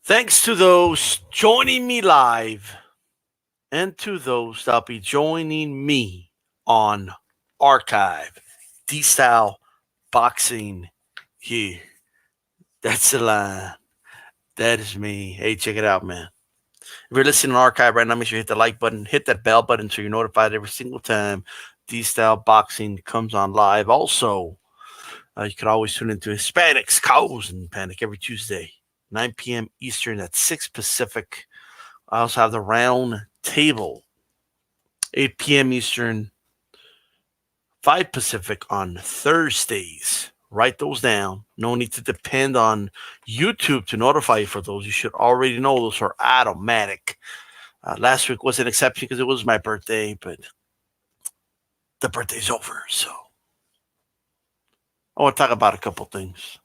Thanks to those joining me live and to those that'll be joining me on archive. D-Style Boxing. Yeah, that's the line. That is me. Hey, check it out, man. If you're listening on archive right now, make sure you hit the like button, hit that bell button so you're notified every single time D-Style Boxing comes on live. Also, you can always tune into Hispanics, Cows, and Panic every Tuesday, 9 p.m. Eastern at 6 Pacific. I also have the round table, 8 p.m. Eastern, 5 Pacific on Thursdays. Write those down. No need to depend on YouTube to notify you for those. You should already know those are automatic. Last week was an exception because it was my birthday, but the birthday's over. So I want to talk about a couple things.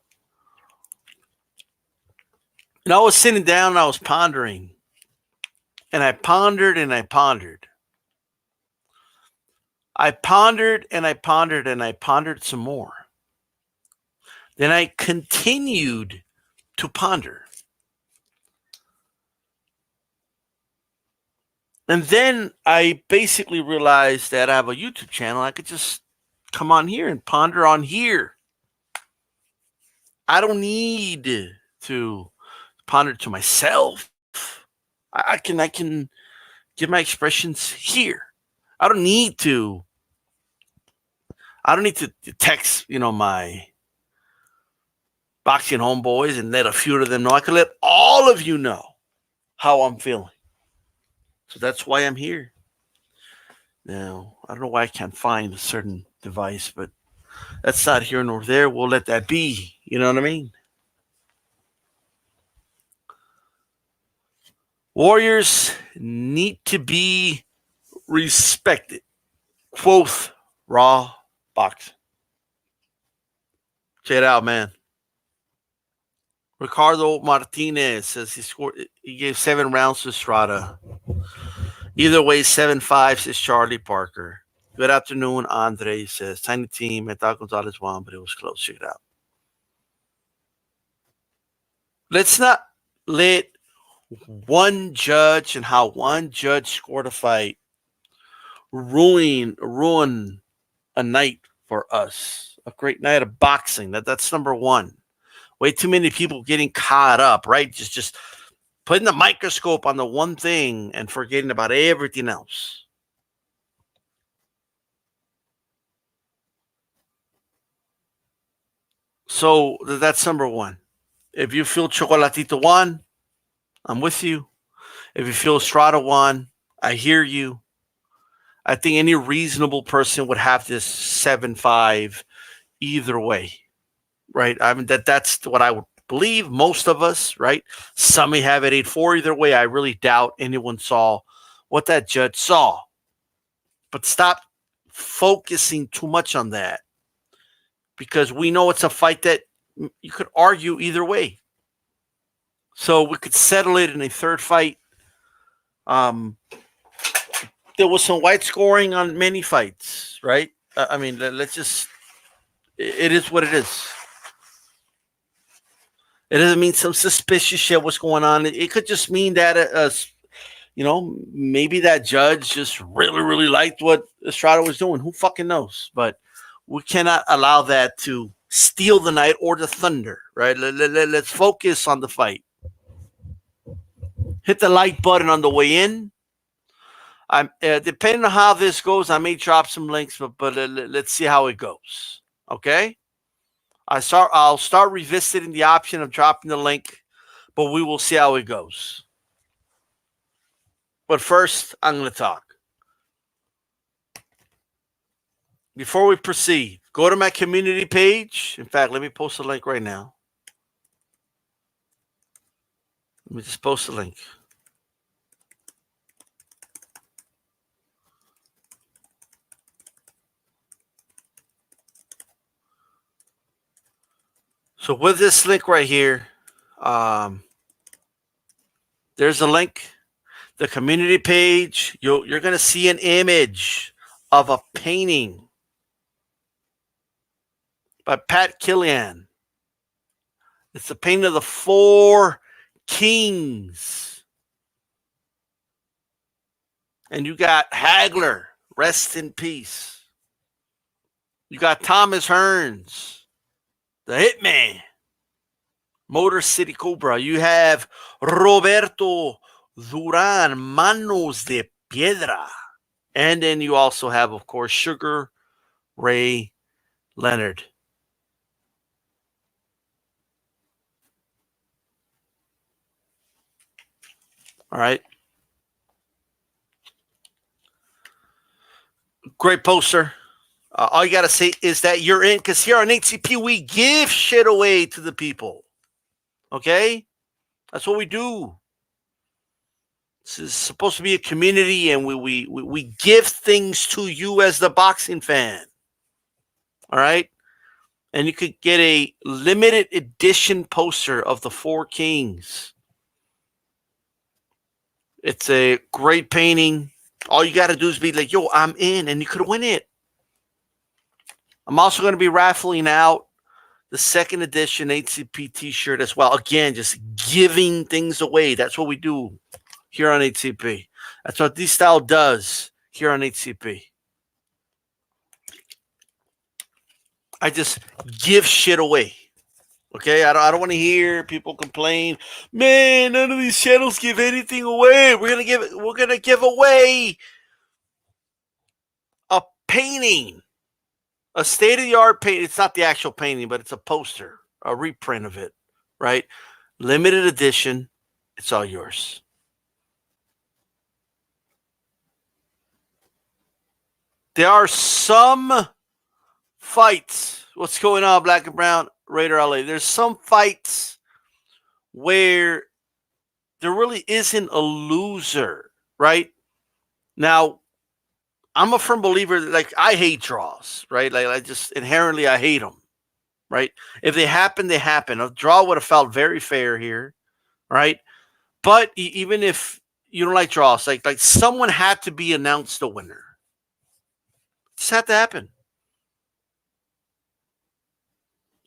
I was sitting down and I was pondering. And I pondered and I pondered. I pondered and I pondered and I pondered some more. Then I continued to ponder. And then I basically realized that I have a YouTube channel. I could just come on here and ponder on here. I don't need to ponder to myself. I can give my expressions here. I don't need to text, my boxing homeboys and let a few of them know. I could let all of you know how I'm feeling. So that's why I'm here. Now, I don't know why I can't find a certain device, but that's not here nor there. We'll let that be. You know what I mean? Warriors need to be respected. Quoth Raw Boxing. Check it out, man. Ricardo Martinez says he gave 7 rounds to Estrada. Either way, 7-5, says Charlie Parker. Good afternoon, Andre says. Tiny team. I thought Gonzalez won, but it was close. Check it out. Let's not let one judge and how one judge scored a fight ruin a night for us. A great night of boxing. That's number one. Way too many people getting caught up, right? Just putting the microscope on the one thing and forgetting about everything else. So that's number one. If you feel Chocolatito won, I'm with you. If you feel Estrada won, I hear you. I think any reasonable person would have this 7-5 either way, right? I mean, that's what I would believe, most of us, right? Some may have it 8-4 either way. I really doubt anyone saw what that judge saw. But stop focusing too much on that, because we know it's a fight that you could argue either way. So we could settle it in a third fight. There was some white scoring on many fights, right? I mean, let's just, it is what it is. It doesn't mean some suspicious shit was going on. It could just mean that, maybe that judge just really, really liked what Estrada was doing. Who fucking knows? But we cannot allow that to steal the night or the thunder, right? Let's focus on the fight. Hit the like button on the way in. Depending on how this goes, I may drop some links, but let's see how it goes. Okay? I'll start revisiting the option of dropping the link, but we will see how it goes. But first, I'm going to talk. Before we proceed, go to my community page. In fact, let me post a link right now. Let me just post a link. So with this link right here, there's a link. The community page, you're going to see an image of a painting by Pat Killian. It's the painting of the 4 kings. And you got Hagler, rest in peace. You got Thomas Hearns, the Hitman, Motor City Cobra. You have Roberto Duran, Manos de Piedra. And then you also have, of course, Sugar Ray Leonard. All right. Great poster. All you got to say is that you're in, because here on HCP, we give shit away to the people. Okay? That's what we do. This is supposed to be a community, and we give things to you as the boxing fan. All right? And you could get a limited edition poster of the Four Kings. It's a great painting. All you got to do is be like, yo, I'm in, and you could win it. I'm also going to be raffling out the second edition HCP t-shirt as well. Again, just giving things away. That's what we do here on HCP. That's what DStyle does here on HCP. I just give shit away. Okay, I don't want to hear people complain. Man, none of these channels give anything away. We're gonna give away a painting, a state-of-the-art painting. It's not the actual painting, but it's a poster, a reprint of it, right? Limited edition. It's all yours. There are some fights. What's going on, Black and Brown? Raider LA. There's some fights where there really isn't a loser, right? Now, I'm a firm believer that, like, I hate draws, right? Like, I just inherently, I hate them, right? If they happen, they happen. A draw would have felt very fair here, right? But even if you don't like draws, like someone had to be announced the winner. It just had to happen.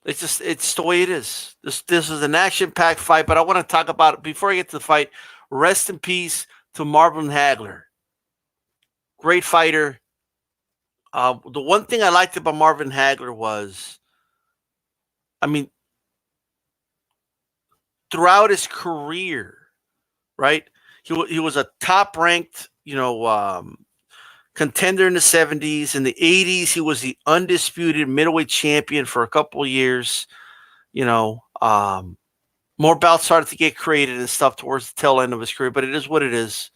It's the way it is. This is an action-packed fight, but I want to talk about it before I get to the fight. Rest in peace to Marvin Hagler. Great fighter. The one thing I liked about Marvin Hagler was, I mean, throughout his career, right? He was a top-ranked, contender in the 70s. In the 80s, he was the undisputed middleweight champion for a couple of years. More bouts started to get created and stuff towards the tail end of his career, but it is what it is.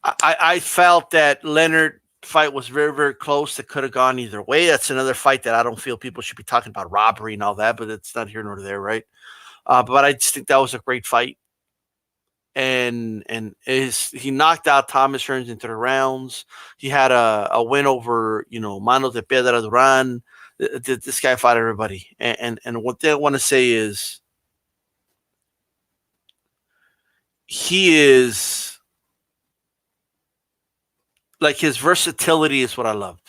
I felt that Leonard fight was very, very close. It could have gone either way. That's another fight that I don't feel people should be talking about robbery and all that, but it's not here nor there, right? But I just think that was a great fight. And he knocked out Thomas Hearns into the rounds. He had a win over, Manos de Piedra Duran. This guy fought everybody. And what they want to say is he is, like, his versatility is what I loved,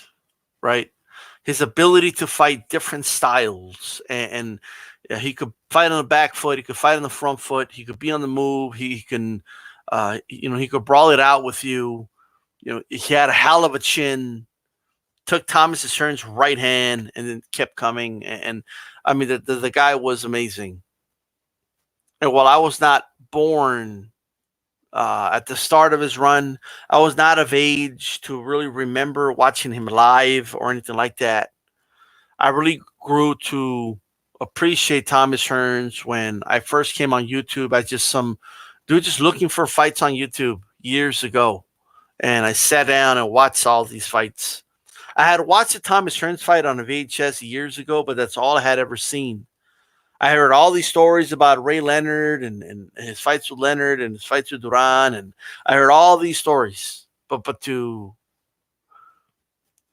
right? His ability to fight different styles, and he could fight on the back foot. He could fight on the front foot. He could be on the move. He can, he could brawl it out with you. He had a hell of a chin. Took Thomas Hearns' right hand and then kept coming. And I mean, the guy was amazing. And while I was not born at the start of his run, I was not of age to really remember watching him live or anything like that. I really grew to appreciate Thomas Hearns when I first came on YouTube as just some dude just looking for fights on YouTube years ago. And I sat down and watched all these fights. I had watched the Thomas Hearns fight on a VHS years ago, but that's all I had ever seen. I heard all these stories about Ray Leonard and his fights with Leonard and his fights with Duran, and I heard all these stories. But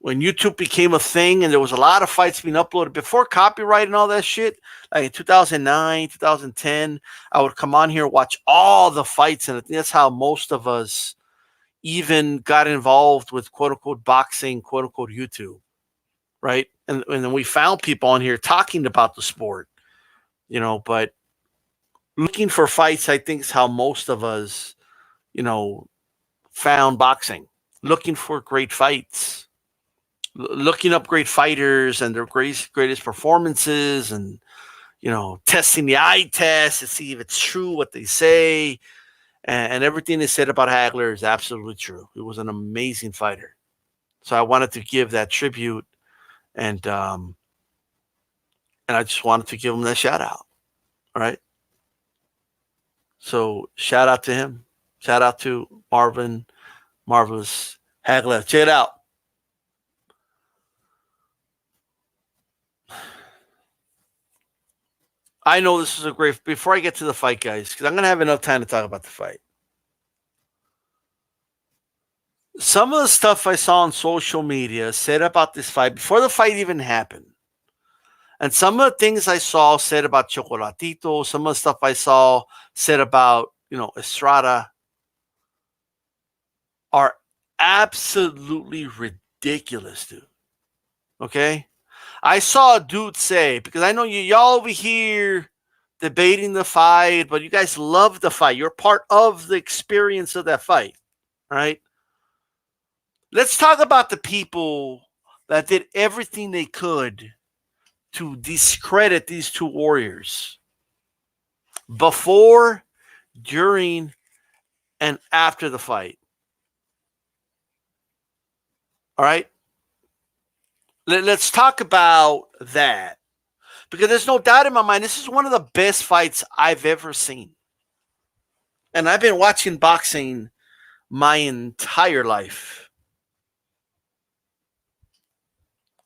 when YouTube became a thing and there was a lot of fights being uploaded before copyright and all that shit, like in 2009, 2010, I would come on here and watch all the fights. And I think that's how most of us even got involved with quote unquote boxing, quote unquote YouTube, right? And then we found people on here talking about the sport. But looking for fights, I think, is how most of us, found boxing. Looking for great fights, looking up great fighters and their greatest performances, and testing the eye test to see if it's true what they say, and everything they said about Hagler is absolutely true. He was an amazing fighter, so I wanted to give that tribute, and I just wanted to give him that shout out. All right. So shout out to him. Shout out to Marvin, Marvelous Hagler. Check it out. I know this is a great. Before I get to the fight, guys, because I'm going to have enough time to talk about the fight. Some of the stuff I saw on social media said about this fight before the fight even happened. And some of the things I saw said about Chocolatito, some of the stuff I saw said about, Estrada are absolutely ridiculous, dude. Okay? I saw a dude say, because I know y'all over here debating the fight, but you guys love the fight. You're part of the experience of that fight, right? Let's talk about the people that did everything they could to discredit these two warriors before, during, and after the fight. All right? Let's talk about that. Because there's no doubt in my mind, this is one of the best fights I've ever seen. And I've been watching boxing my entire life.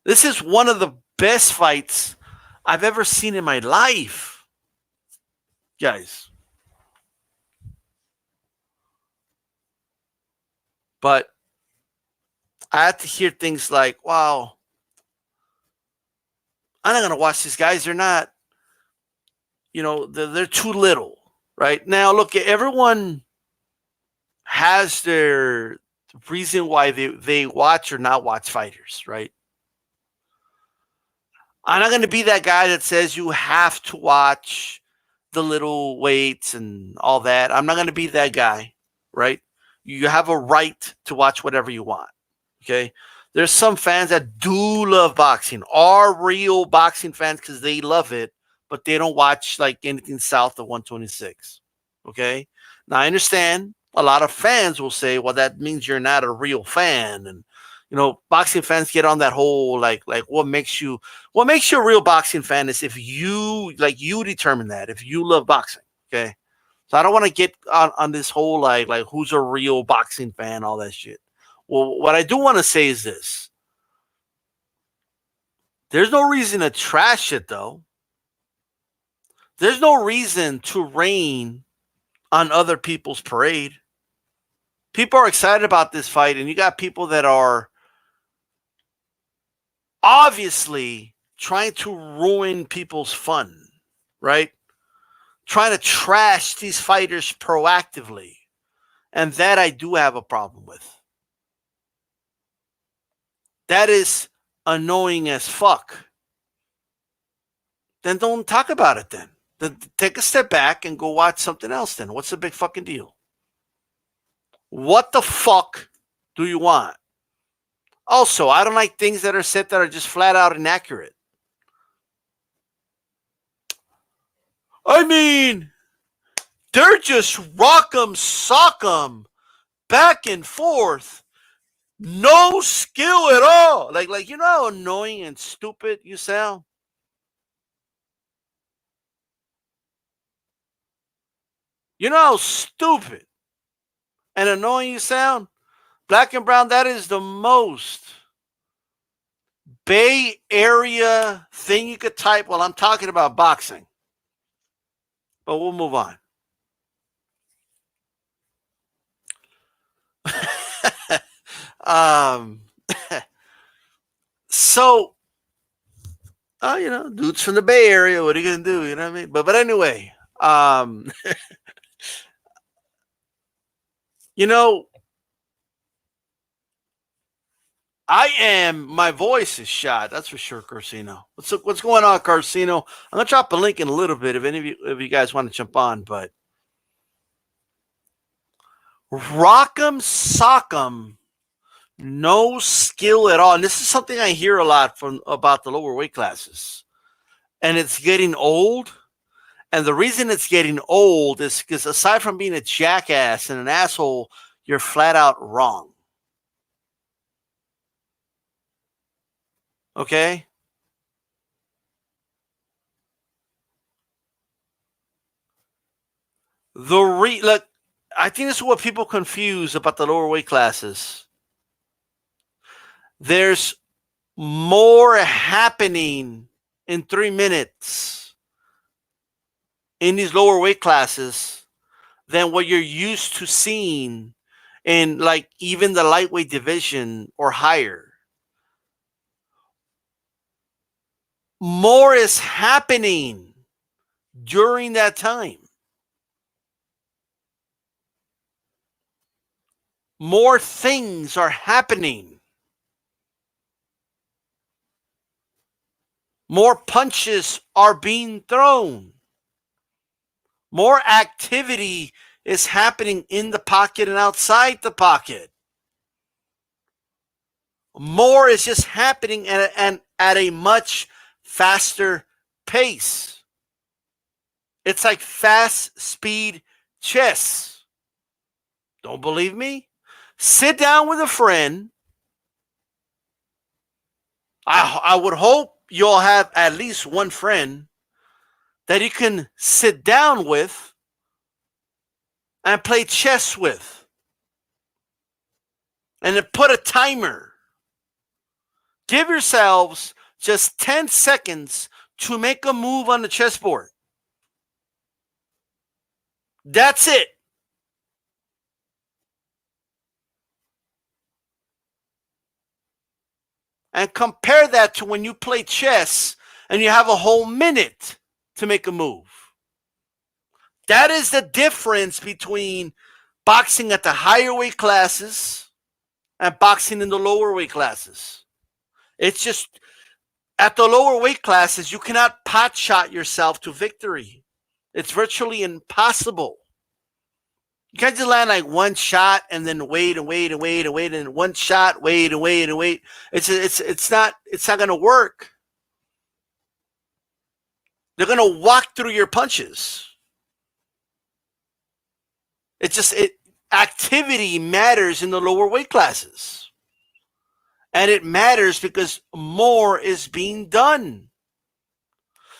This is one of the best fights I've ever seen in my life. Guys. But I had to hear things like, wow, I'm not going to watch these guys. They're not, they're too little, right? Now, look, everyone has their reason why they watch or not watch fighters, right? I'm not going to be that guy that says you have to watch the little weights and all that. I'm not going to be that guy, right? You have a right to watch whatever you want, okay? There's some fans that do love boxing, are real boxing fans because they love it, but they don't watch like anything south of 126, okay? Now, I understand a lot of fans will say, well, that means you're not a real fan, and boxing fans get on that whole like what makes you a real boxing fan is if you determine that, if you love boxing, okay? So I don't want to get on this whole like who's a real boxing fan, all that shit. Well, what I do want to say is this. There's no reason to trash it, though. There's no reason to rain on other people's parade. People are excited about this fight, and you got people that are obviously trying to ruin people's fun, right? Trying to trash these fighters proactively. And that I do have a problem with. That is annoying as fuck. Then don't talk about it then. Then take a step back and go watch something else then. What's the big fucking deal? What the fuck do you want? Also, I don't like things that are said that are just flat out inaccurate. I mean, they're just rock 'em, sock 'em, back and forth. No skill at all. Like you know how annoying and stupid you sound? You know how stupid and annoying you sound? Black and brown, that is the most Bay Area thing you could type while I'm talking about boxing. But we'll move on. So, dudes from the Bay Area, what are you going to do? You know what I mean? But anyway, My voice is shot. That's for sure, Carcino. What's going on, Carcino? I'm gonna drop a link in a little bit if any of you guys want to jump on. But Rock'em Sock'em, no skill at all. And this is something I hear a lot from about the lower weight classes. And it's getting old. And the reason it's getting old is because aside from being a jackass and an asshole, you're flat out wrong. Okay? Look, I think this is what people confuse about the lower weight classes. There's more happening in 3 minutes in these lower weight classes than what you're used to seeing in like even the lightweight division or higher. More is happening during that time. More things are happening. More punches are being thrown. More activity is happening in the pocket and outside the pocket. More is just happening at a much faster pace. It's like fast speed chess. Don't believe me? Sit down with a friend. I would hope you'll have at least one friend that you can sit down with and play chess with. And then put a timer. Give yourselves just 10 seconds to make a move on the chessboard. That's it. And compare that to when you play chess and you have a whole minute to make a move. That is the difference between boxing at the higher weight classes and boxing in the lower weight classes. It's just at the lower weight classes, you cannot pot shot yourself to victory. It's virtually impossible. You can't just land like one shot and then wait and wait and wait and wait and one shot, wait and wait and wait. It's not going to work. They're going to walk through your punches. Activity matters in the lower weight classes. And it matters because more is being done.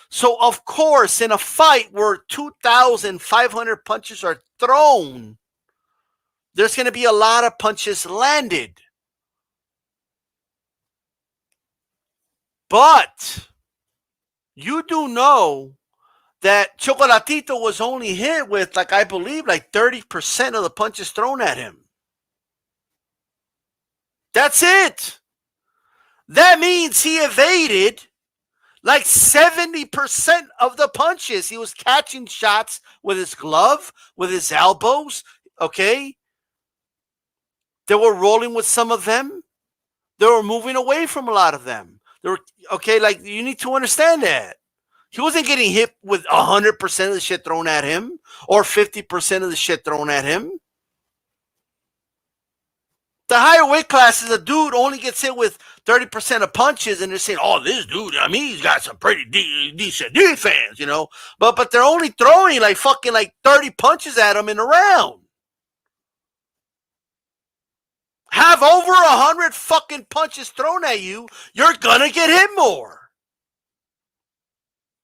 So, of course, in a fight where 2,500 punches are thrown, there's going to be a lot of punches landed. But you do know that Chocolatito was only hit with, like, I believe, like 30% of the punches thrown at him. That's it. That means he evaded like 70% of the punches. He was catching shots with his glove, with his elbows, okay? They were rolling with some of them. They were moving away from a lot of them. They were, okay, like, you need to understand that. He wasn't getting hit with 100% of the shit thrown at him or 50% of the shit thrown at him. The higher weight classes, a dude only gets hit with 30% of punches, and they're saying, "Oh, this dude, I mean, he's got some pretty decent defense, you know." But they're only throwing like fucking like 30 punches at him in a round. Have over 100 fucking punches thrown at you, you're gonna get hit more.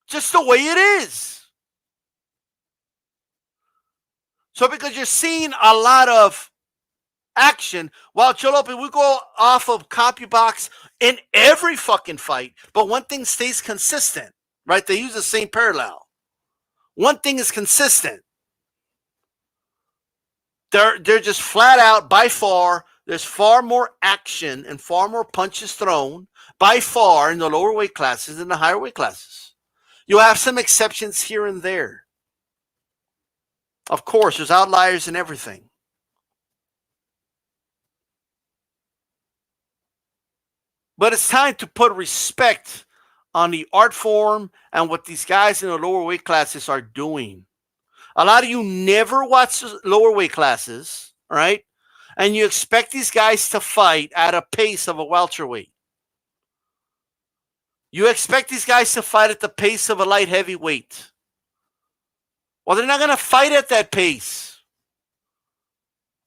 Just the way it is. So because you're seeing a lot of action, while Cholope, we go off of CompuBox in every fucking fight, but one thing stays consistent, right? They use the same parallel. One thing is consistent. They're just flat out, by far, there's far more action and far more punches thrown by far in the lower weight classes than the higher weight classes. You have some exceptions here and there. Of course, there's outliers in everything. But it's time to put respect on the art form and what these guys in the lower weight classes are doing. A lot of you never watch lower weight classes, right? And you expect these guys to fight at a pace of a welterweight. You expect these guys to fight at the pace of a light heavyweight. Well, they're not going to fight at that pace.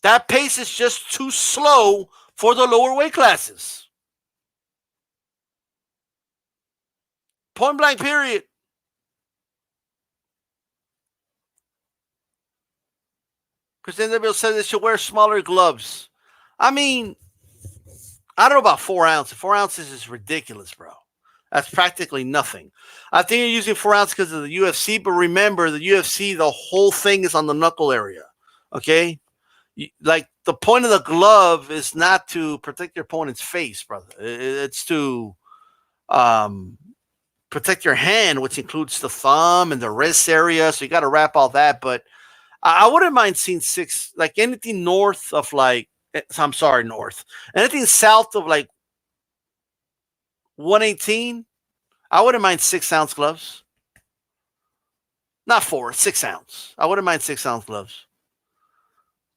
That pace is just too slow for the lower weight classes. Point blank, period. Because then they'll say they should wear smaller gloves. I mean, I don't know about 4 ounces. 4 ounces is ridiculous, bro. That's practically nothing. I think you're using 4 ounces because of the UFC, but remember, the UFC, the whole thing is on the knuckle area, okay? Like, the point of the glove is not to protect your opponent's face, brother. It's to protect your hand, which includes the thumb and the wrist area, so you got to wrap all that, but I wouldn't mind seeing 6, like anything north of like, I'm sorry, north. Anything south of like 118, I wouldn't mind 6 ounce gloves. Not 4, 6 ounce. I wouldn't mind 6 ounce gloves.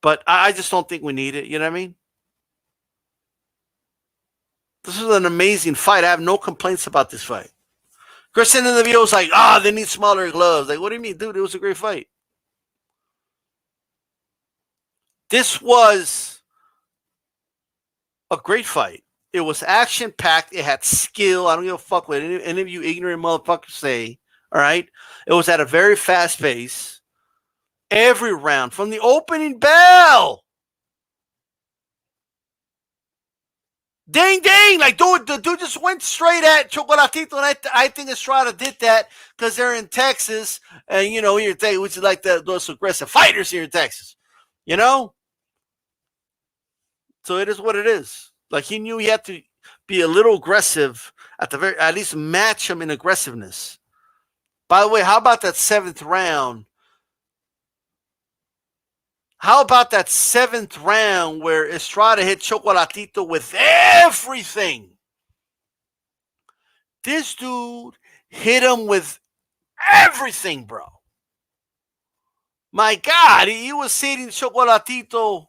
But I just don't think we need it. You know what I mean? This is an amazing fight. I have no complaints about this fight. Christian in the video was like, they need smaller gloves. Like, what do you mean, dude? It was a great fight. This was a great fight. It was action-packed. It had skill. I don't give a fuck what any of you ignorant motherfuckers say. All right? It was at a very fast pace. Every round, from the opening bell. Ding, ding. Like, dude, the dude just went straight at Chocolatito, and I think Estrada did that because they're in Texas, and, you know, which is like those aggressive fighters here in Texas. You know? So it is what it is. Like, he knew he had to be a little aggressive at least match him in aggressiveness. By the way, how about that 7th round? How about that 7th round where Estrada hit Chocolatito with everything? This dude hit him with everything, bro. My God, he was hitting Chocolatito.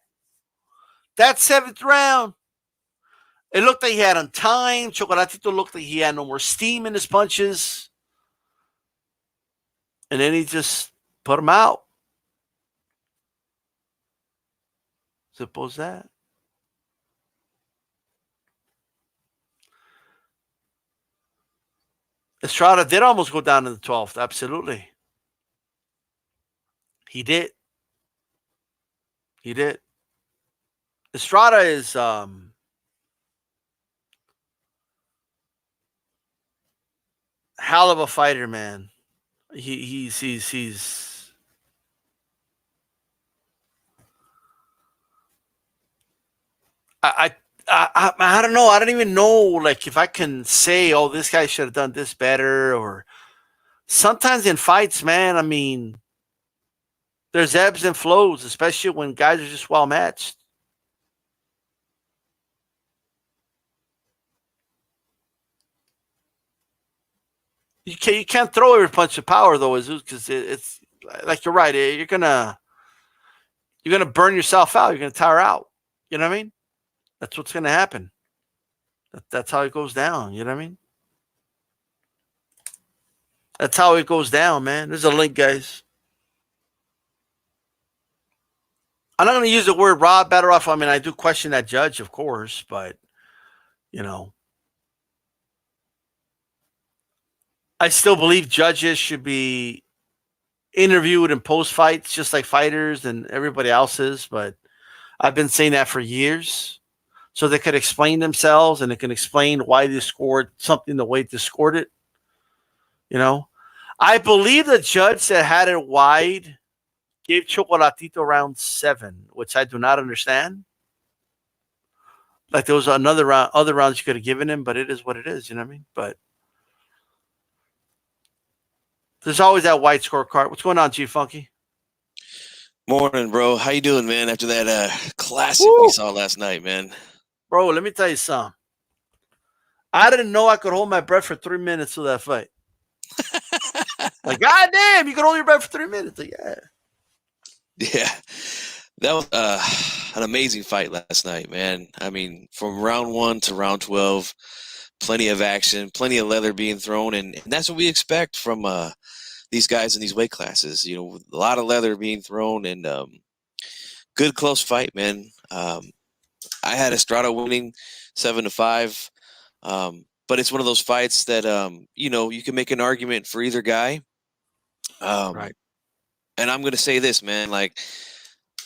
That 7th round, it looked like he had on time. Chocolatito looked like he had no more steam in his punches. And then he just put him out. Suppose that. Estrada did almost go down in the 12th. Absolutely. He did. He did. Estrada is hell of a fighter, man. He's I don't know. I don't even know, like, if I can say, oh, this guy should have done this better, or sometimes in fights, man, I mean, there's ebbs and flows, especially when guys are just well matched. You can't throw every punch of power though, because it's like, you're right. You're gonna burn yourself out. You're gonna tire out. You know what I mean? That's what's gonna happen. That's how it goes down. You know what I mean? That's how it goes down, man. There's a link, guys. I'm not gonna use the word rob, better off. I mean, I do question that judge, of course, but you know, I still believe judges should be interviewed in post fights, just like fighters and everybody else is. But I've been saying that for years, so they could explain themselves and they can explain why they scored something the way they scored it. You know, I believe the judge that had it wide gave Chocolatito round 7, which I do not understand. Like, there was another round, other rounds you could have given him, but it is what it is. You know what I mean? But there's always that white scorecard. What's going on, G Funky? Morning, bro. How you doing, man? After that classic we saw last night, man. Bro, let me tell you something. I didn't know I could hold my breath for 3 minutes of that fight. Like, God damn, you can hold your breath for 3 minutes. Like, yeah. Yeah, that was an amazing fight last night, man. I mean, from round 1 to round 12, plenty of action, plenty of leather being thrown, and that's what we expect from these guys in these weight classes. You know, a lot of leather being thrown, and good close fight, man. I had Estrada winning 7-5, but it's one of those fights that you know, you can make an argument for either guy. Right. And I'm gonna say this, man, like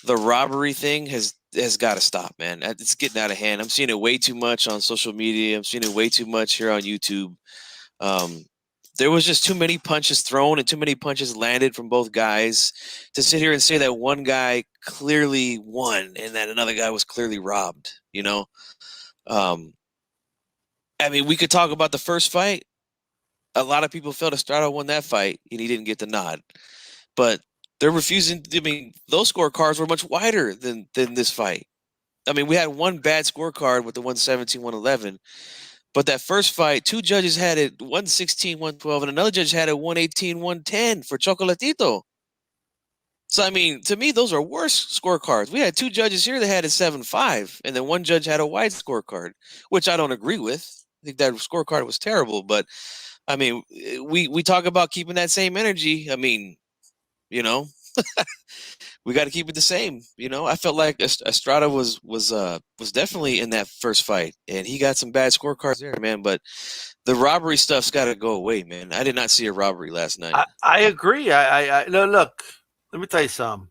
the robbery thing has got to stop, man. It's getting out of hand. I'm seeing it way too much on social media. I'm seeing it way too much here on YouTube. Um, there was just too many punches thrown and too many punches landed from both guys to sit here and say that one guy clearly won and that another guy was clearly robbed. You know, um, I mean, we could talk about the first fight. A lot of people felt Estrada won that fight and he didn't get the nod, but they're refusing. I mean, those scorecards were much wider than this fight. I mean, we had one bad scorecard with the 117, 111, but that first fight, two judges had it 116, 112, and another judge had it 118, 110 for Chocolatito. So, I mean, to me, those are worse scorecards. We had two judges here that had it 7-5, and then one judge had a wide scorecard, which I don't agree with. I think that scorecard was terrible, but I mean, we talk about keeping that same energy. I mean, you know, we got to keep it the same. You know, I felt like Estrada was definitely in that first fight, and he got some bad scorecards there, man. But the robbery stuff's got to go away, man. I did not see a robbery last night. I agree. I no, look, let me tell you something.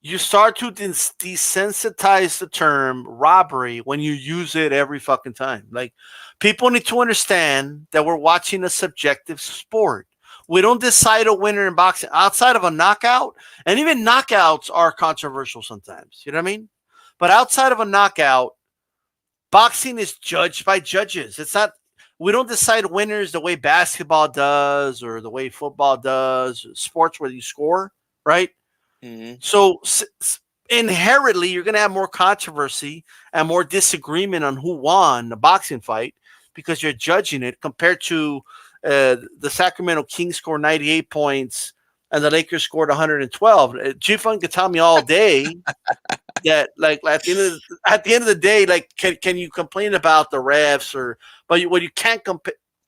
You start to desensitize the term robbery when you use it every fucking time. Like, people need to understand that we're watching a subjective sport. We don't decide a winner in boxing outside of a knockout, and even knockouts are controversial sometimes. You know what I mean? But outside of a knockout, boxing is judged by judges. It's not. We don't decide winners the way basketball does or the way football does. Sports where you score, right? Mm-hmm. So inherently, you're going to have more controversy and more disagreement on who won the boxing fight because you're judging it compared to the Sacramento Kings scored 98 points and the Lakers scored 112. G-Funk could tell me all day that, like, at the end of the day, like, can you complain about the refs but what you can't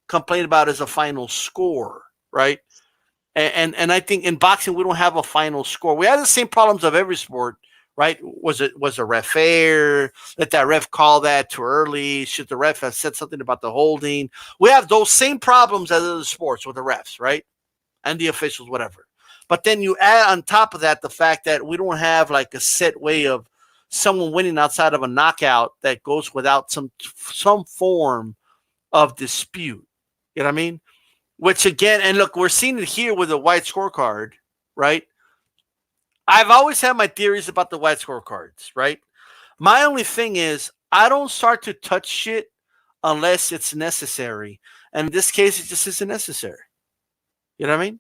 complain about is a final score, right? And I think in boxing we don't have a final score. We have the same problems of every sport, right? Was a ref fair? Let that ref call that too early? Should the ref have said something about the holding? We have those same problems as other sports with the refs, right? And the officials, whatever. But then you add on top of that the fact that we don't have like a set way of someone winning outside of a knockout that goes without some form of dispute. You know what I mean? Which again, and look, we're seeing it here with a white scorecard, right? I've always had my theories about the white scorecards, right? My only thing is I don't start to touch shit unless it's necessary. And in this case, it just isn't necessary. You know what I mean?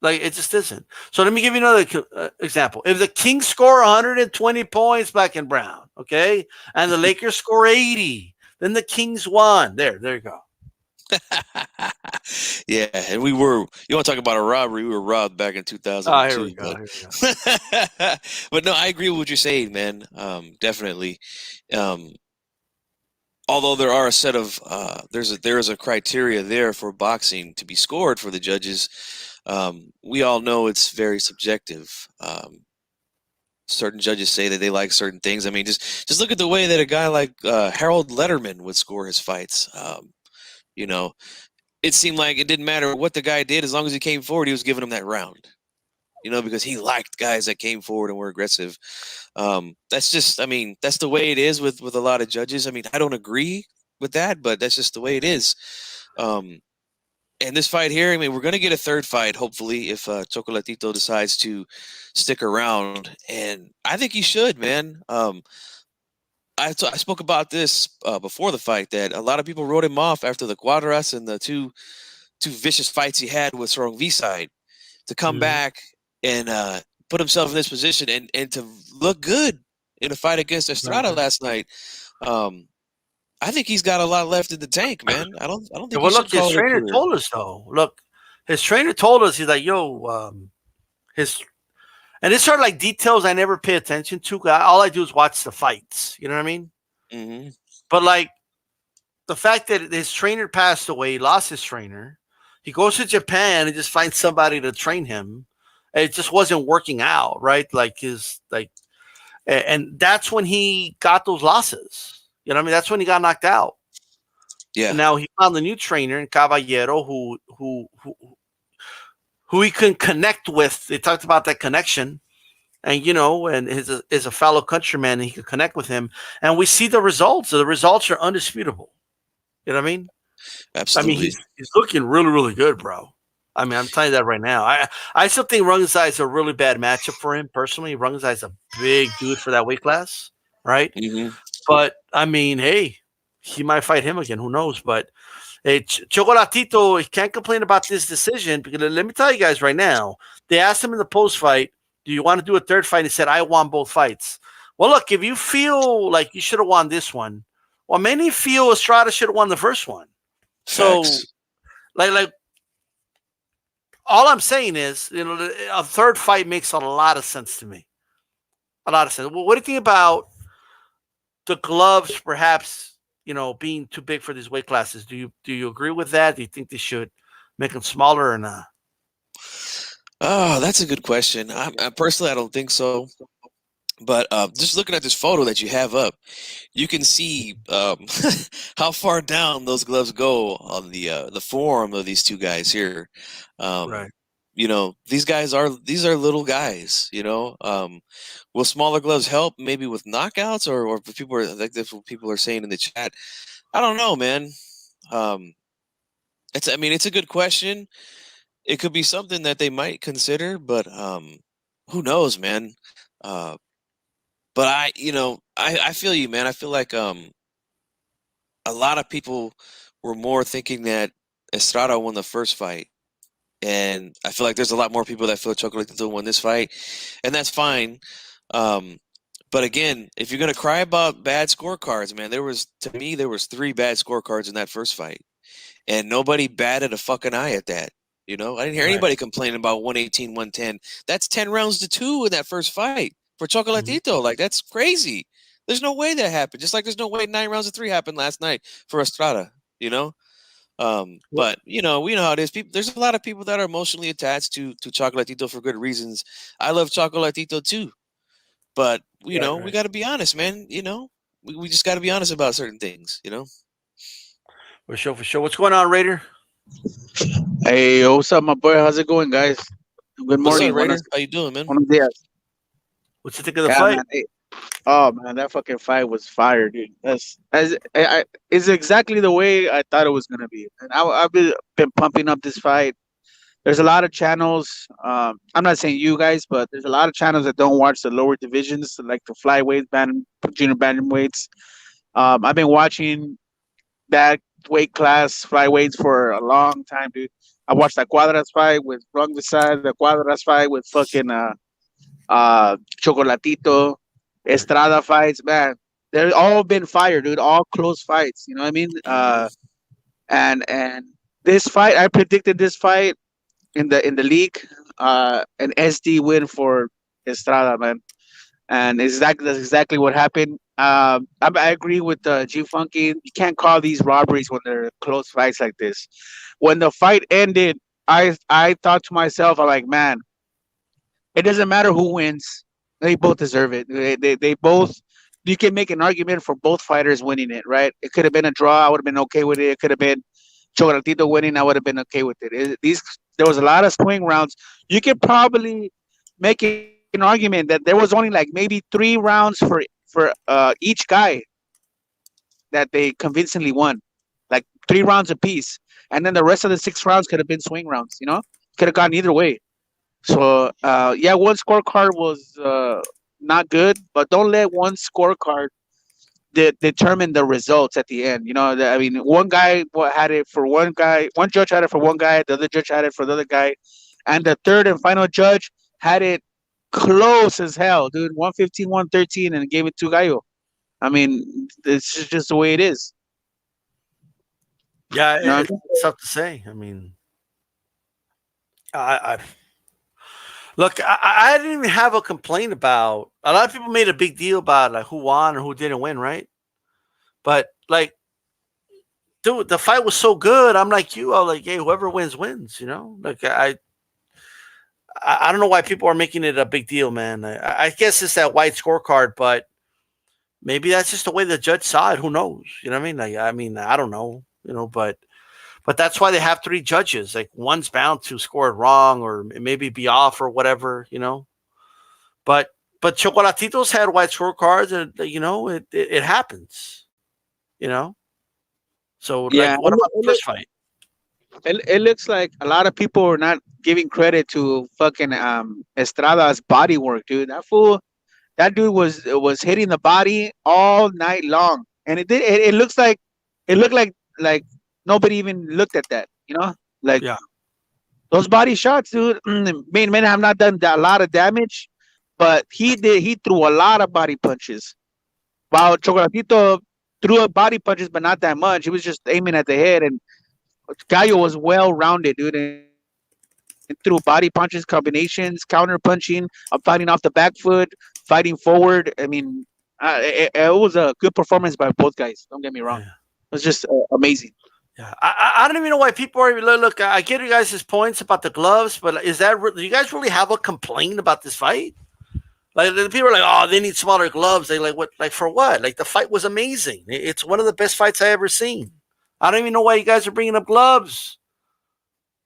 Like, it just isn't. So let me give you another example. If the Kings score 120 points, black and brown, okay, and the Lakers score 80, then the Kings won. There you go. Yeah, and you want to talk about a robbery? We were robbed back in 2002. Oh, here we go. But no, I agree with what you're saying, man. Definitely. Although there are a set of there is a criteria there for boxing to be scored for the judges. We all know it's very subjective. Certain judges say that they like certain things. I mean, just look at the way that a guy like Harold Letterman would score his fights. You know, it seemed like it didn't matter what the guy did as long as he came forward, he was giving him that round. You know, because he liked guys that came forward and were aggressive. That's just, I mean, that's the way it is with a lot of judges. I mean, I don't agree with that, but that's just the way it is. And this fight here, I mean, we're going to get a third fight, hopefully, if Chocolatito decides to stick around. And I think he should, man. I spoke about this before the fight, that a lot of people wrote him off after the Cuadras and the two vicious fights he had with Sorong V-side to come back and put himself in this position and to look good in a fight against Estrada last night. I think he's got a lot left in the tank, man. I don't think you Well, look, should his call it a trainer career. told us though. Look, his trainer told us he's like, yo, his and it's sort of like details I never pay attention to. All I do is watch the fights. You know what I mean? Hmm. But like the fact that his trainer passed away, he lost his trainer. He goes to Japan and just finds somebody to train him. It just wasn't working out, right? Like his like, and that's when he got those losses. You know what I mean? That's when he got knocked out. And Yeah, now he found a new trainer in Caballero who he can connect with. They talked about that connection, and and his is a fellow countryman, and he could connect with him. And we see the results. The results are undisputable. You know what I mean? I mean, absolutely. he's looking really, really good, bro. I mean, I'm telling you that right now. I still think Rungzai is a really bad matchup for him personally. Rungzai is a big dude for that weight class, right? Hmm. But I mean, hey, he might fight him again. Who knows? But hey, Chocolatito, he can't complain about this decision because let me tell you guys right now. They asked him in the post fight, "Do you want to do a third fight?" He said, "I won both fights." Well, look, if you feel like you should have won this one, well, many feel Estrada should have won the first one. So, Facts. like all I'm saying is, a third fight makes a lot of sense to me. A lot of sense. Well, what do you think about the gloves? Perhaps being too big for these weight classes. Do you agree with that? Do you think they should make them smaller or not? Oh, that's a good question. Personally, I don't think so. But just looking at this photo that you have up, you can see how far down those gloves go on the forearm of these two guys here. Um, Right. these are little guys. Will smaller gloves help maybe with knockouts or if people are like that's what people are saying in the chat? I don't know, man. Um, it's a good question. It could be something that they might consider, but who knows, man. Uh, but I feel you, man. I feel like a lot of people were more thinking that Estrada won the first fight. And I feel like there's a lot more people that feel Chocolatito won this fight. And that's fine. Um, but again, if you're gonna cry about bad scorecards, man, to me there was 3 bad scorecards in that first fight. And nobody batted a fucking eye at that. I didn't hear Right. anybody complaining about 118, 110. That's 10 rounds to 2 in that first fight for Mhm. Chocolatito. Like, that's crazy. There's no way that happened. Just like there's no way 9 rounds to 3 happened last night for Estrada, you know? Well, But we know how it is. People, there's a lot of people that are emotionally attached to Chocolatito for good reasons. I love Chocolatito too, but right, we right. got to be honest, man. We just got to be honest about certain things. For sure, for sure. What's going on, Raider? Hey, what's up, my boy? How's it going, guys? Good What's Good. up, morning. Raider? How you doing, man? Buenos dias. What's you think of the Yeah, fight? man. Hey, oh man, that fucking fight was fire, dude. That's as it's exactly the way I thought it was gonna be. And I've been pumping up this fight. There's a lot of channels. I'm not saying you guys, but there's a lot of channels that don't watch the lower divisions, like the flyweight, junior bantamweights. I've been watching that weight class flyweights for a long time, dude. I watched the Cuadras fight with Rung Desai, the Cuadras fight with fucking Chocolatito, Right. Estrada fights, man. They've all been fire, dude. All close fights. You know what I mean? Hmm. And this fight, I predicted this fight in the league, an SD win for Estrada, man. And that's exactly what happened. I agree with G Funky. You can't call these robberies when they're close fights like this. When the fight ended, I thought to myself, I'm like, man, it doesn't matter who wins. They both deserve it. They both. You can make an argument for both fighters winning it, right? It could have been a draw. I would have been okay with it. It could have been Chocolatito winning. I would have been okay with it. There was a lot of swing rounds. You could probably make an argument that there was only like maybe 3 rounds for each guy that they convincingly won, like 3 rounds apiece, and then the rest of the 6 rounds could have been swing rounds. Could have gone either way. So yeah, one scorecard was not good, but don't let one scorecard determine the results at the end. I mean, one guy had it for one guy, one judge had it for one guy, the other judge had it for the other guy, and the third and final judge had it close as hell, dude. 115, 113, and gave it to Gallo. I mean, this is just the way it is. Yeah, You know what I it's tough to say. I mean, I look. I didn't even have a complaint about. A lot of people made a big deal about like who won or who didn't win, right? But like, dude, the fight was so good. I'm like you. I'm like, hey, whoever wins wins. You know, like I don't know why people are making it a big deal, man. I guess it's that white scorecard, but maybe that's just the way the judge saw it. Who knows? You know what I mean? Like, I mean, I don't know. You know, but that's why they have three judges. Like one's bound to score it wrong or maybe be off or whatever. You know, but Chocolatito's had white scorecards, and you know, it happens. You know, so like, Yeah, what about the first fight? it looks like a lot of people are not giving credit to fucking Estrada's body work, dude. That dude was hitting the body all night long, and it looks like it looked like nobody even looked at that, you know, like Yeah, those body shots, dude. May have not done a lot of damage, but he threw a lot of body punches. While Chocolatito threw up body punches, but not that much. He was just aiming at the head, and Gallo was well rounded, dude, and threw body punches, combinations, counter punching, fighting off the back foot, fighting forward. I mean, it was a good performance by both guys. Don't get me wrong. yeah. It was just amazing. Yeah, I don't even know why people are look. I get you guys' points about the gloves, but is that do you guys really have a complaint about this fight? Like the people are like, oh, they need smaller gloves. They like what? Like for what? Like the fight was amazing. It's one of the best fights I ever seen. I don't even know why you guys are bringing up gloves.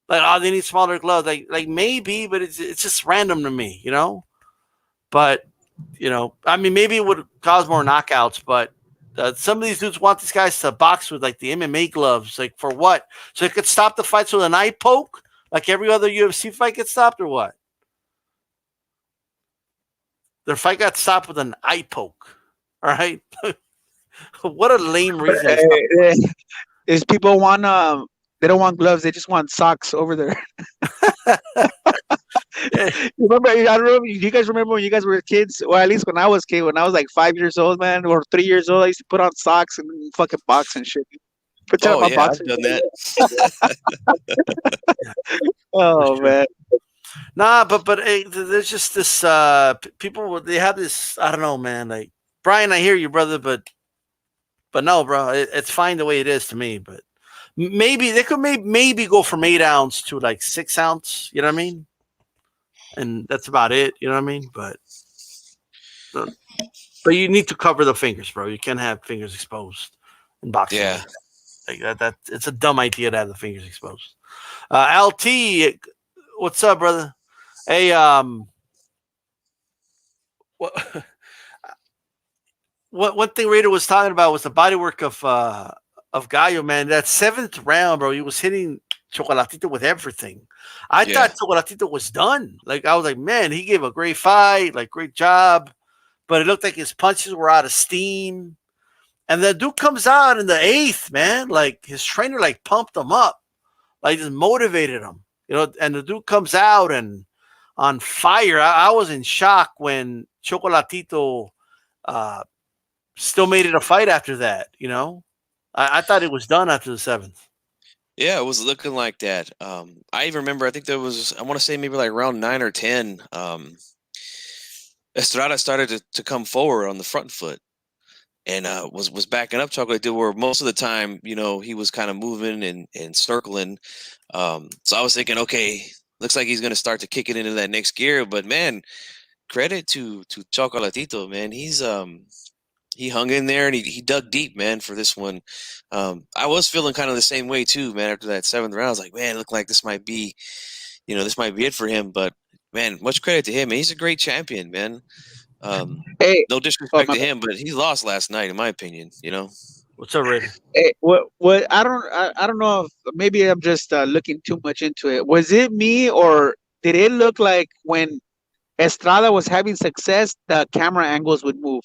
Like oh, they need smaller gloves. Like maybe, but it's just random to me, you know. But you know, I mean, maybe it would cause more knockouts, but some of these dudes want these guys to box with like the MMA gloves. Like for what? So it could stop the fights with an eye poke, like every other UFC fight gets stopped, or what? Their fight got stopped with an eye poke. All right, what a lame reason to stop. Uh, is people want they don't want gloves, they just want socks over there. Yeah, You remember? I don't know. You guys remember when you guys were kids? Well, at least when I was kid, when I was like 5 years old, man, or 3 years old, I used to put on socks and fucking box and shit. Pretend Oh my yeah, I've boxing. done that. for Oh sure. man. Nah, but hey, there's just this people they have this. I don't know, man. Like Brian, I hear you, brother, but no, bro, it's fine the way it is to me. But maybe they could maybe go from 8 ounce to like 6 ounce. You know what I mean? And that's about it. You know what I mean? Uh, but you need to cover the fingers, bro. You can't have fingers exposed in boxing Yeah. like that. That it's a dumb idea to have the fingers exposed. LT, what's up, brother? Hey, what what one thing Raider was talking about was the bodywork of Gallo, man. That seventh round, bro, he was hitting Chocolatito with everything. I Yeah. thought Chocolatito was done. Like I was like, man, he gave a great fight, like great job, but it looked like his punches were out of steam. And the dude comes out in the eighth, man. Like his trainer like pumped him up, like just motivated him, you know. And the dude comes out and on fire. I was in shock when Chocolatito uh, still made it a fight after that. You know, I thought it was done after the seventh. Yeah, it was looking like that. I even remember. I think there was. I want to say maybe like round 9 or 10. Estrada started to come forward on the front foot and was backing up Chocolate. Where most of the time, you know, he was kind of moving and circling. So I was thinking, okay, looks like he's going to start to kick it into that next gear. But man, credit to Chocolatito, man. He hung in there and he dug deep, man, for this one. I was feeling kind of the same way too, man. After that seventh round, I was like, man, it looked like this might be, this might be it for him. But man, much credit to him. Man. He's a great champion, man. Hey, No oh disrespect my to bad. him, but he lost last night, in my opinion. What's up, Raider? Hey, what I don't know if maybe I'm just looking too much into it. Was it me or did it look like when Estrada was having success, the camera angles would move?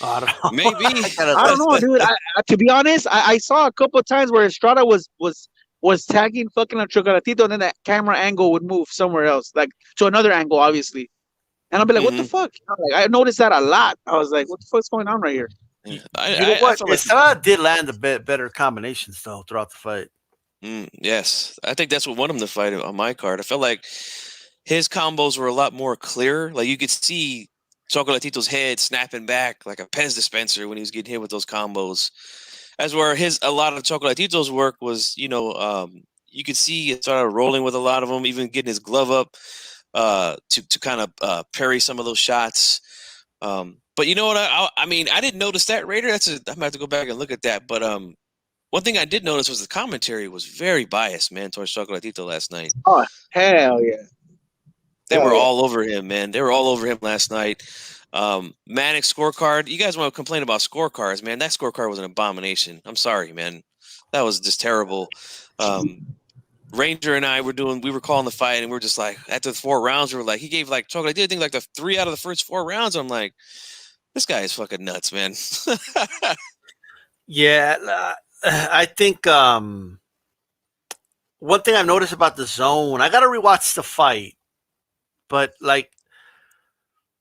I don't know. Maybe. I gotta I don't look. know, dude. To be honest, I saw a couple of times where Estrada was tagging fucking a Chocolatito, and then that camera angle would move somewhere else, like to another angle, obviously. And I'll be like, "What the Hmm. fuck?" Like, I noticed that a lot. I was like, "What the fuck's going on right here?" You know I what? felt like Estrada did land a bit better combinations though throughout the fight. yes, I think that's what won him the fight on my card. I felt like his combos were a lot more clear. Like you could see Chocolatito's head snapping back like a Pez dispenser when he was getting hit with those combos. As where a lot of Chocolatito's work was, you could see it started rolling with a lot of them, even getting his glove up to kind of parry some of those shots. But you know what? I mean, I didn't notice that, Raider. I'm gonna have to go back and look at that. But one thing I did notice was the commentary was very biased, man, towards Chocolatito last night. Oh, hell yeah. They were all over him, man. They were all over him last night. Manic scorecard. You guys want to complain about scorecards, man? That scorecard was an abomination. I'm sorry, man. That was just terrible. Ranger and I we were calling the fight, and we were just like, after the 4 rounds, we were like, he gave like Chocolate. I did think like the 3 out of the first 4 rounds. I'm like, this guy is fucking nuts, man. Yeah, I think one thing I've noticed about the zone, I got to rewatch the fight, but like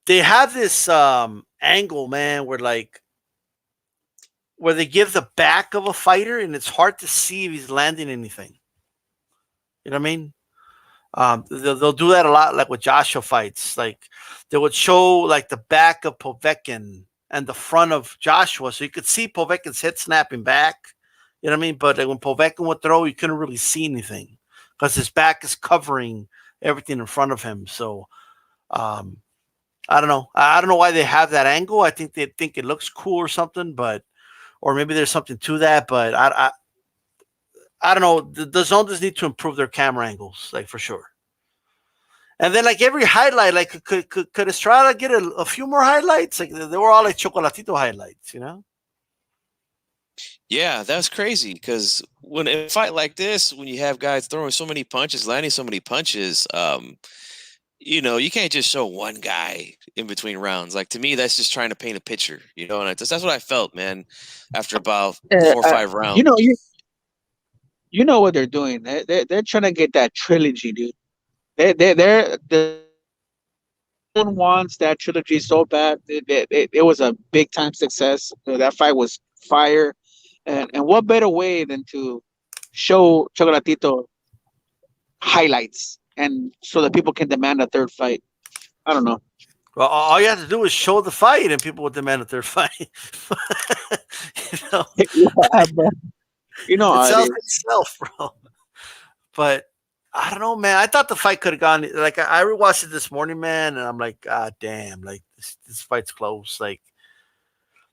they have this angle, man, where they give the back of a fighter, and it's hard to see if he's landing anything. You know what I mean? They'll do that a lot, like with Joshua fights. Like they would show like the back of Povetkin and the front of Joshua, so you could see Povetkin's head snapping back. You know what I mean? But like when Povetkin would throw, you couldn't really see anything because his back is covering everything in front of him. So I don't know. I don't know why they have that angle. I think they think it looks cool or something, or maybe there's something to that. But I don't know. The zone does need to improve their camera angles, like for sure. And then like every highlight, like could Estrada get a few more highlights? Like they were all like Chocolatito highlights, you know? Yeah, that's crazy because when in a fight like this, when you have guys throwing so many punches, landing so many punches, you can't just show one guy in between rounds. Like to me, that's just trying to paint a picture, and that's what I felt, man, after about 4 or 5 rounds. You know what they're doing. They're trying to get that trilogy, dude. The one wants that trilogy so bad. It was a big time success. That fight was fire, and what better way than to show Chocolatito highlights, and so that people can demand a third fight. I don't know. Well, all you have to do is show the fight, and people will demand a third fight. Yeah, bro. It sells itself, bro. But I don't know, man. I thought the fight could have gone. Like I rewatched it this morning, man, and I'm like, God damn, like this fight's close. Like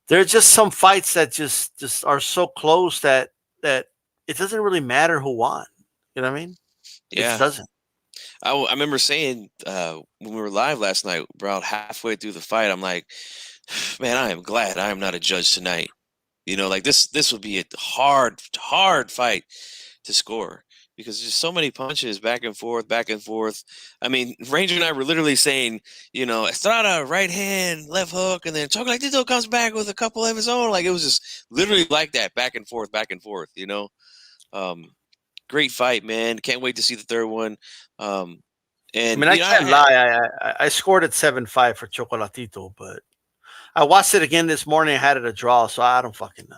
there's just some fights that just are so close that it doesn't really matter who won. You know what I mean? Yeah. It just doesn't. I remember saying when we were live last night, about halfway through the fight, I'm like, man, I am glad I am not a judge tonight. Like this would be a hard fight to score because there's so many punches back and forth, back and forth. I mean, Ranger and I were literally saying, Estrada, right hand, left hook, and then Chocolatito comes back with a couple of his own. Like it was just literally like that, back and forth, Great fight, man. Can't wait to see the third one. And I mean, I can't lie. I scored at 7-5 for Chocolatito, but I watched it again this morning. I had it a draw, so I don't fucking know.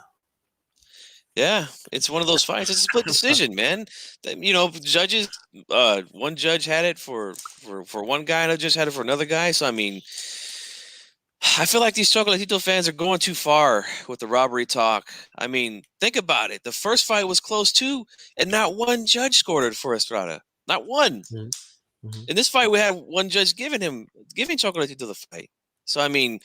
Yeah, it's one of those fights. It's a split decision, man. Judges. One judge had it for one guy, another judge had it for another guy. So I mean, I feel like these Chocolatito fans are going too far with the robbery talk. I mean, think about it. The first fight was close too, and not one judge scored it for Estrada. Not one. Mm-hmm. In this fight, we had one judge giving Chocolatito the fight. So I mean,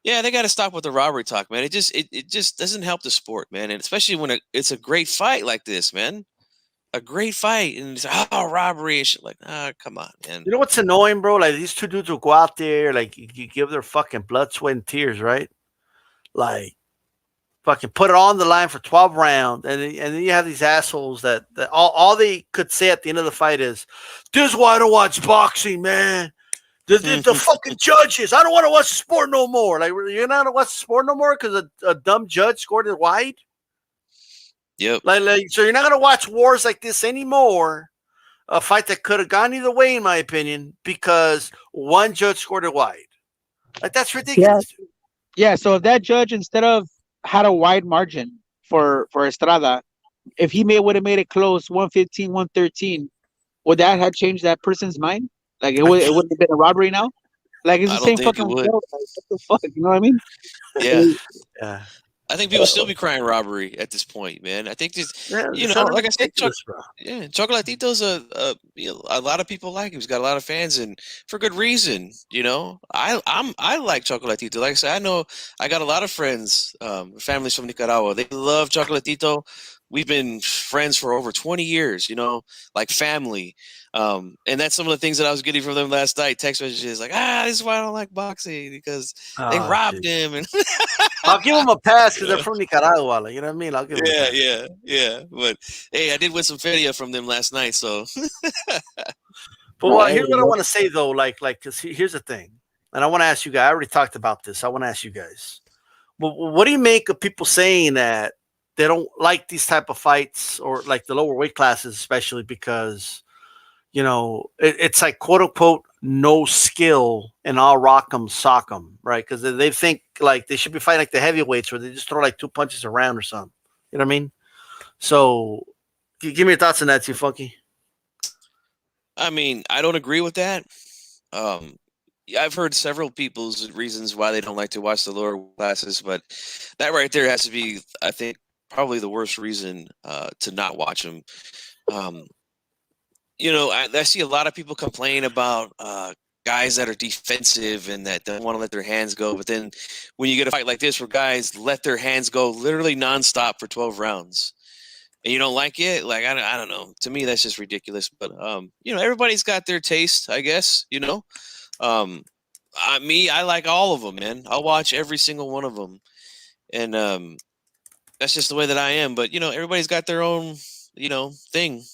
yeah, they got to stop with the robbery talk, man. It just doesn't help the sport, man, and especially when it's a great fight like this, man. A great fight, and it's robbery and shit. Like, come on, man. You know what's annoying, bro? Like these two dudes will go out there, like you give their fucking blood, sweat, and tears, right? Like, fucking put it on the line for 12 rounds, and then you have these assholes that all they could say at the end of the fight is, "This is why I don't watch boxing, man. The fucking judges. I don't want to watch the sport no more." Like, you're not gonna watch the sport no more because a dumb judge scored it wide. Yep. Like, so you're not gonna watch wars like this anymore. A fight that could have gone either way, in my opinion, because one judge scored it wide. Like that's ridiculous. Yeah. So if that judge, instead of had a wide margin for Estrada. If he would have made it close, 115, 113, would that have changed that person's mind? Like I it would have been a robbery now. Like it's the I don't same think it fucking would. belt. Like, what the fuck? You know what I mean? Yeah. yeah, I think people still be crying robbery at this point, man. I think just yeah, you it's know, kind of like I said, ridiculous, bro. yeah, Chocolatito's a lot of people like him. He's got a lot of fans, and for good reason. You know, I like Chocolatito. Like I said, I know I got a lot of friends, families from Nicaragua. They love Chocolatito. We've been friends for over 20 years. You know, like family. And that's some of the things that I was getting from them last night. Text messages like, this is why I don't like boxing because they Oh, robbed shit. him and. I'll give them a pass because they're from Nicaragua. Like, you know what I mean? I'll give them a Yeah, pass. yeah. But hey, I did win some feria from them last night, so But There here's you what I go. want to say though. Because here's the thing, and I want to ask you guys. I already talked about this. I want to ask you guys. Well, what do you make of people saying that they don't like these type of fights or like the lower weight classes, especially because it's like quote unquote no skill and all rock 'em sock 'em, right? Because they think like they should be fighting like the heavyweights where they just throw like two punches around or something. You know what I mean? So, give me your thoughts on that, too, Funky. I mean, I don't agree with that. Yeah, I've heard several people's reasons why they don't like to watch the lower classes, but that right there has to be, I think, probably the worst reason to not watch them. Um, I see a lot of people complain about guys that are defensive and that don't want to let their hands go. But then when you get a fight like this where guys let their hands go literally nonstop for 12 rounds and you don't like it, like, I don't know. To me, that's just ridiculous. But, everybody's got their taste, I guess, Um, I like all of them, man. I'll watch every single one of them. And that's just the way that I am. But, everybody's got their own, thing.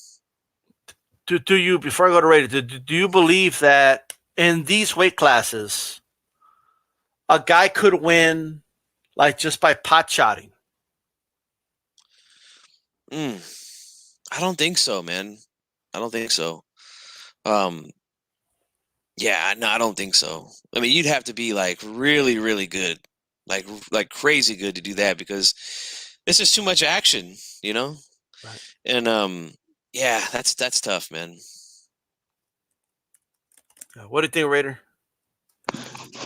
Do you, before I go to Raider, do you believe that in these weight classes, a guy could win like just by pot shotting? I don't think so, man. I don't think so. Um, yeah, no, I don't think so. I mean, you'd have to be like really, really good, like crazy good to do that because this is too much action, you know. Right. And yeah, that's tough, man. What do you think, Raider?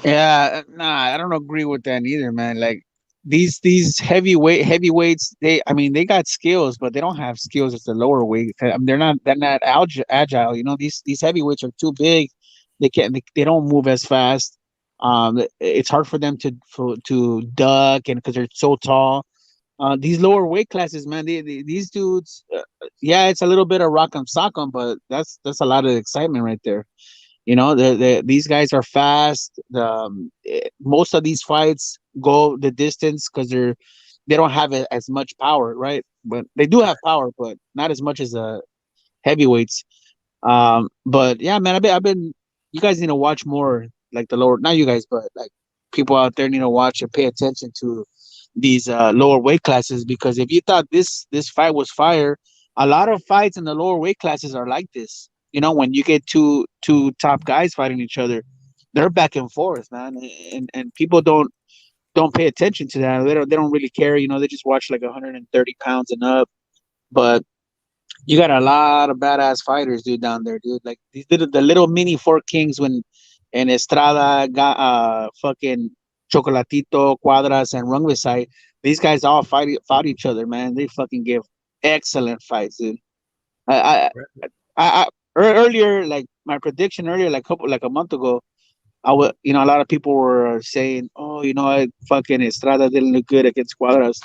Yeah, nah, I don't agree with that either, man. Like these heavyweights, I mean, they got skills, but they don't have skills at the lower weight. I mean, they're not agile. You know, these heavyweights are too big. They don't move as fast. It's hard for them to duck, and because they're so tall. These lower weight classes, man, these dudes, yeah, it's a little bit of rock 'em sock 'em, but that's a lot of excitement right there. You know, these guys are fast. Most of these fights go the distance because they don't have as much power, right? But they do have power, but not as much as the heavyweights. But yeah, man, I've been. You guys need to watch more, like the lower. Not you guys, but like people out there need to watch and pay attention to these lower weight classes because if you thought this fight was fire, a lot of fights in the lower weight classes are like this. You know, when you get two top guys fighting each other, they're back and forth, man, and people don't pay attention to that. They don't really care. You know, they just watch like 130 pounds and up. But you got a lot of badass fighters, dude, down there, dude. Like the little mini four kings when and Estrada got fucking Chocolatito, Cuadras, and Rungvisai. These guys all fought each other, man. They fucking give excellent fights, dude. I earlier, like my prediction earlier, like a month ago, I would, a lot of people were saying, oh, fucking Estrada didn't look good against Cuadras.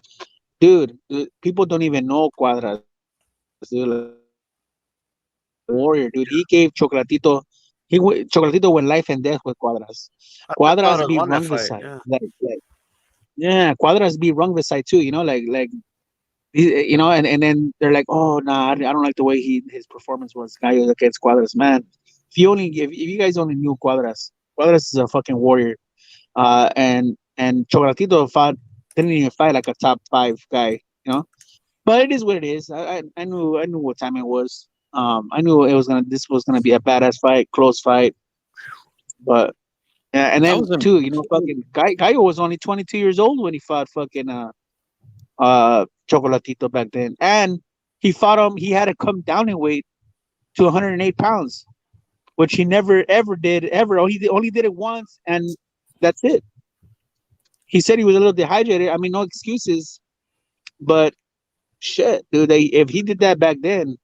Dude, people don't even know Cuadras, dude. Like warrior, dude. He gave Chocolatito. Chocolatito went life and death with Cuadras. Cuadras I thought beat Quadras won that Rungvisai. fight. Yeah. Yeah, Cuadras beat Rungvisai too. And then they're like, oh nah, I don't like the way his performance was. Gallo against Cuadras, man. If you guys only knew Cuadras is a fucking warrior. And Chocolatito didn't even fight like a top five guy, you know. But it is what it is. I knew what time it was. I knew this was gonna be a badass fight, close fight. But yeah, and I then was in, too, fucking Gallo was only 22 years old when he fought fucking Chocolatito back then, and he fought him. He had to come down in weight to 108 pounds, which he never ever did ever. Only did it once, and that's it. He said he was a little dehydrated. I mean, no excuses, but shit, dude. If he did that back then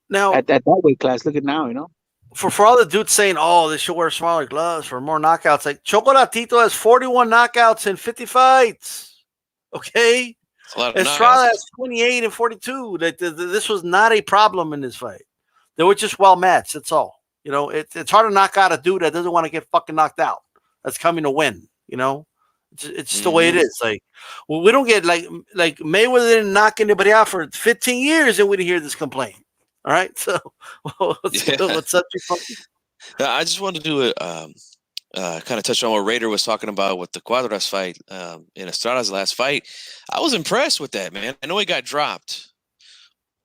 Now, at that weight class, look at now, for all the dudes saying, "Oh, they should wear smaller gloves for more knockouts," like Chocolatito has 41 knockouts in 50 fights. Okay, It's a lot of Estrada knockouts. has 28 and 42. This was not a problem in this fight. They were just well matched. That's all. It's hard to knock out a dude that doesn't want to get fucking knocked out. That's coming to win. It's just the way it is. Like, well, we don't get like Mayweather didn't knock anybody out for 15 years, and we didn't hear this complaint. All right, so what's up, you funky? I just wanted to do it. Kind of touch on what Raider was talking about with the Cuadras fight in Estrada's last fight. I was impressed with that, man. I know he got dropped,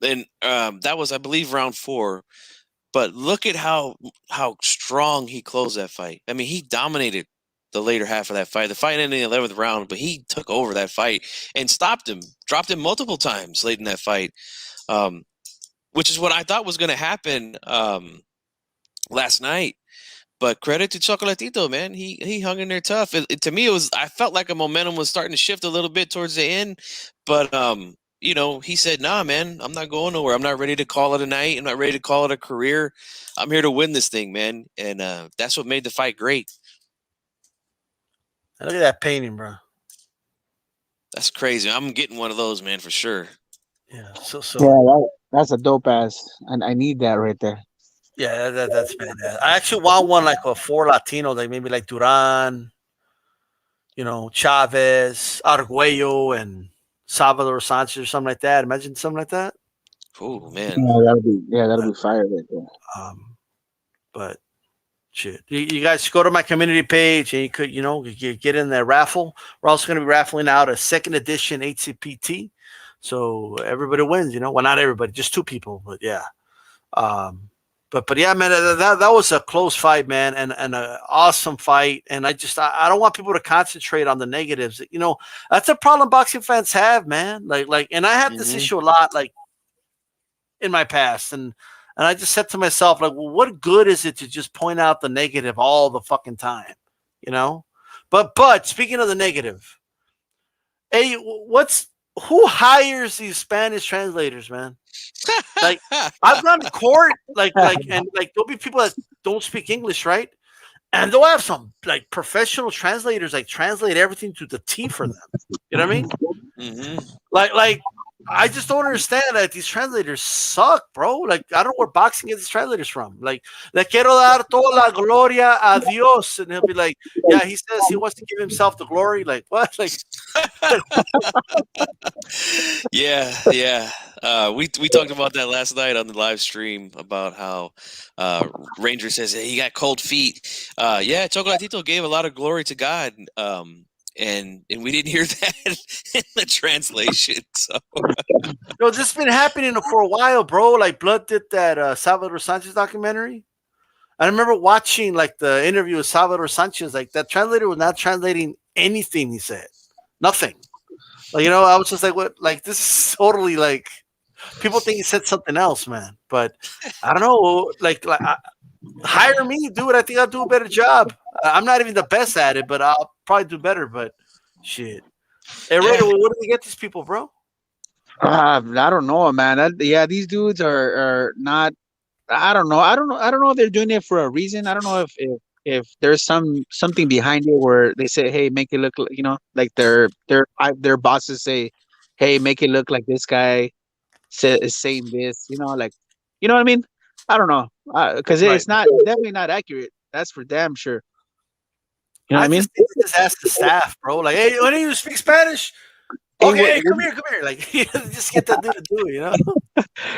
and that was, I believe, round 4. But look at how strong he closed that fight. I mean, he dominated the later half of that fight. The fight ended in the 11th round, but he took over that fight and stopped him, dropped him multiple times late in that fight, which is what I thought was going to happen last night. But credit to Chocolatito, man. He hung in there tough. To me, I felt like a momentum was starting to shift a little bit towards the end. But, he said, nah, man, I'm not going nowhere. I'm not ready to call it a night. I'm not ready to call it a career. I'm here to win this thing, man. And that's what made the fight great. Look at that painting, bro. That's crazy. I'm getting one of those, man, for sure. Yeah, so Yeah, that's a dope ass, and I need that right there. yeah, that's badass. I actually want one like a 4 Latino, like maybe like Duran, Chavez, Arguello, and Salvador Sanchez or something like that. Imagine something like that. Oh, man. That'll be fire right there. But shit, you guys go to my community page and you could, you get in the raffle. We're also going to be raffling out a 2nd edition HCPT, so everybody wins. Well, not everybody, just 2 people, but yeah. But yeah, man, that was a close fight, man, and an awesome fight. And I don't want people to concentrate on the negatives. That's a problem boxing fans have, man. Like, and I had this issue a lot, like in my past, and I just said to myself, like, well, what good is it to just point out the negative all the fucking time, But speaking of the negative, hey, who hires these Spanish translators, man? Like, I've gone to court, and there'll be people that don't speak English, right? And they'll have some like professional translators, like translate everything to the T for them. You know what I mean? Mm-hmm. Like I just don't understand that these translators suck, bro. Like, I don't know where boxing gets these translators from. Like, le quiero dar toda la gloria a Dios, and he'll be like, yeah, he says he wants to give himself the glory. Like, what? Like, yeah. We talked about that last night on the live stream about how Ranger says he got cold feet. Yeah, Chocolatito gave a lot of glory to God. And we didn't hear that in the translation. So this has been happening for a while, bro. Like, Blood did that Salvador Sanchez documentary. I remember watching like the interview with Salvador Sanchez. Like, that translator was not translating anything he said. Nothing. Like, I was just like, what? Like, this is totally like, people think he said something else, man. But I don't know. Like hire me, dude. I think I'll do a better job. I'm not even the best at it, but I'll probably do better. But shit. Hey, Raider, what do we get these people, bro? I don't know, man. These dudes are not. I don't know. I don't know if they're doing it for a reason. I don't know if there's something behind it where they say, hey, make it look like their bosses say, hey, make it look like this guy is saying this. Like, you know what I mean? I don't know, because it's definitely not accurate. That's for damn sure. You know what I mean? Just ask the staff, bro. Like, hey, why don't you speak Spanish? Okay, come here. Like, just get that dude to do it,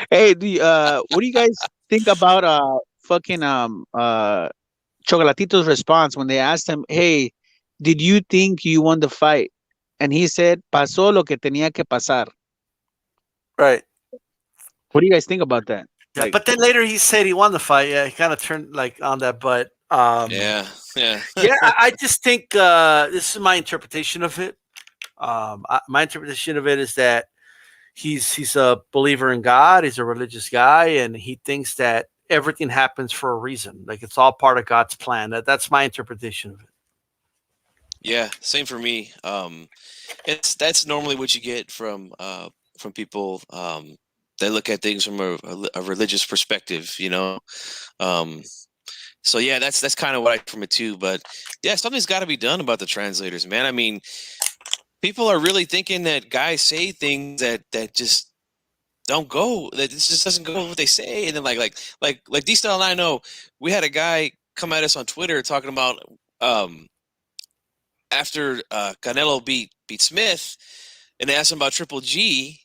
Hey, what do you guys think about fucking Chocolatito's response when they asked him, hey, did you think you won the fight? And he said, pasó lo que tenía que pasar. Right. What do you guys think about that? Yeah, but then later he said he won the fight. Yeah, he kind of turned like on that, but yeah. I just think this is my interpretation of it. My interpretation of it is that he's a believer in God. He's a religious guy, and he thinks that everything happens for a reason. Like it's all part of God's plan. That's my interpretation of it. Yeah, same for me. That's normally what you get from people that look at things from a religious perspective, you know. Um, so yeah, that's kind of what I get from it too. But yeah, something's got to be done about the translators, man. I mean, people are really thinking that guys say things that just don't go. That this just doesn't go with what they say, and then like D-Style and I know we had a guy come at us on Twitter talking about after Canelo beat Smith, and they asked him about Triple G.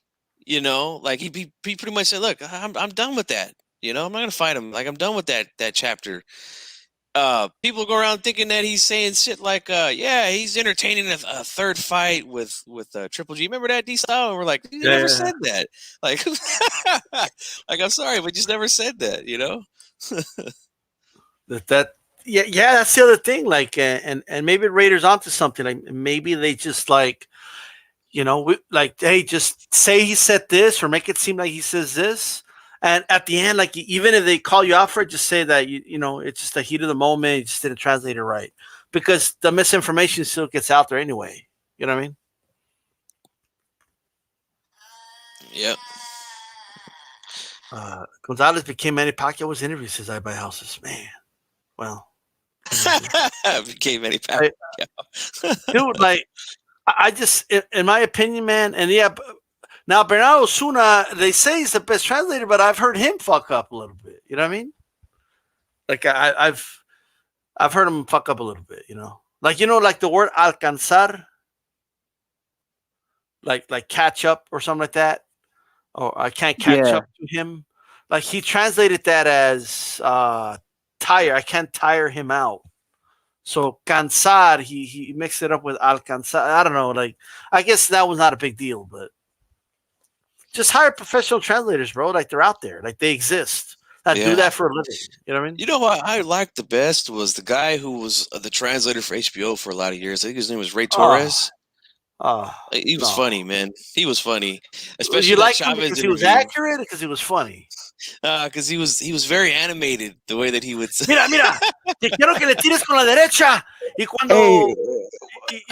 You know, like he pretty much said, "Look, I'm done with that. You know, I'm not gonna fight him. Like I'm done with that chapter." People go around thinking that he's saying shit like, yeah, he's entertaining a third fight with Triple G. Remember that D-Style? And we're like, you never said that. Like, like I'm sorry, but just never said that. You know. Yeah, that's the other thing. Like, and maybe Raiders onto something. Like, maybe they just like, you know, hey, just say he said this or make it seem like he says this. And at the end, like even if they call you out for it, just say that you know it's just the heat of the moment. You just didn't translate it right because the misinformation still gets out there anyway. You know what I mean? Yep. Gonzalez became Manny Pacquiao's interview, says I buy houses. Man, well, became Manny Pacquiao. dude. Like, I just, in my opinion, man, and yeah. Now, Bernardo Osuna, they say he's the best translator, but I've heard him fuck up a little bit. You know what I mean? Like I've heard him fuck up a little bit. You know, like the word alcanzar, like catch up or something like that, or I can't catch up to him. Like he translated that as tire. I can't tire him out. So cansar, he mixed it up with alcanzar. I don't know. Like I guess that was not a big deal, but. Just hire professional translators, bro. Like they're out there, like they exist. That do that for a living. You know what I mean? You know what I liked the best was the guy who was the translator for HBO for a lot of years. I think his name was Ray Torres. He was funny, man. He was funny, especially you that liked Chavez him because interview. He was accurate, because he was funny. Because he was very animated the way that he would say. Mira, te quiero que le tires con la derecha. Y cuando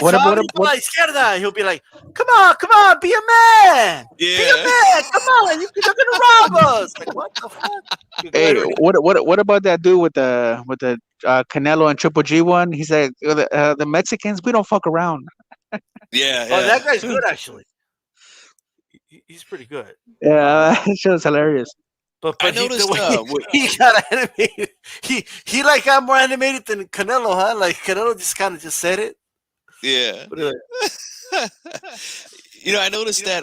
what about la izquierda, he'll be like, come on, be a man. Yeah. Be a man. Come on, you're gonna rob us. Like, what the fuck? Hey, what about that dude with the Canelo and Triple G one? He said the Mexicans, we don't fuck around. Yeah. Oh, that guy's good actually. He's pretty good. Yeah, that show's hilarious. But I noticed he got animated. He like got more animated than Canelo, huh? Like Canelo just kind of just said it. Yeah. You know, I noticed that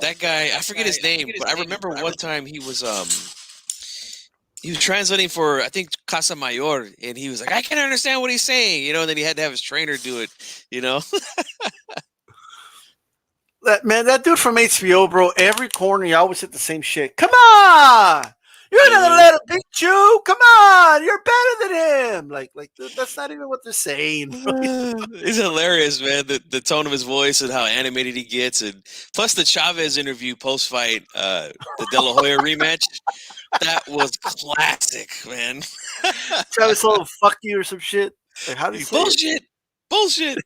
that guy, I forget his name, but I remember one time he was translating for, I think, Casa Mayor, and he was like, I can't understand what he's saying, you know, and then he had to have his trainer do it, you know. That dude from HBO, bro, every corner, he always hit the same shit. Come on! You're not gonna let him beat you! Come on! You're better than him! Like dude, that's not even what they're saying. He's hilarious, man. The tone of his voice and how animated he gets, and plus the Chavez interview post-fight, the De La Hoya rematch, that was classic, man. Chavez told him, fuck you or some shit. Like, how do you say Bullshit!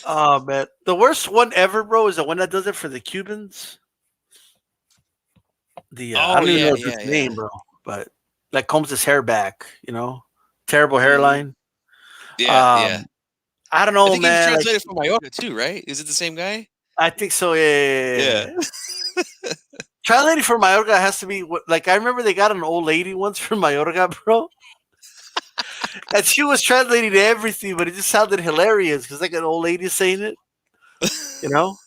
Oh, man. The worst one ever, bro, is the one that does it for the Cubans. I don't even know his name, bro. But like combs his hair back, you know? Terrible hairline. Yeah. I don't know, I think man. He translated from Mallorca too, right? Is it the same guy? I think so, yeah. Translating for Mallorca has to be, like, I remember they got an old lady once from Mallorca, bro. And she was translating everything, but it just sounded hilarious because like an old lady saying it, you know.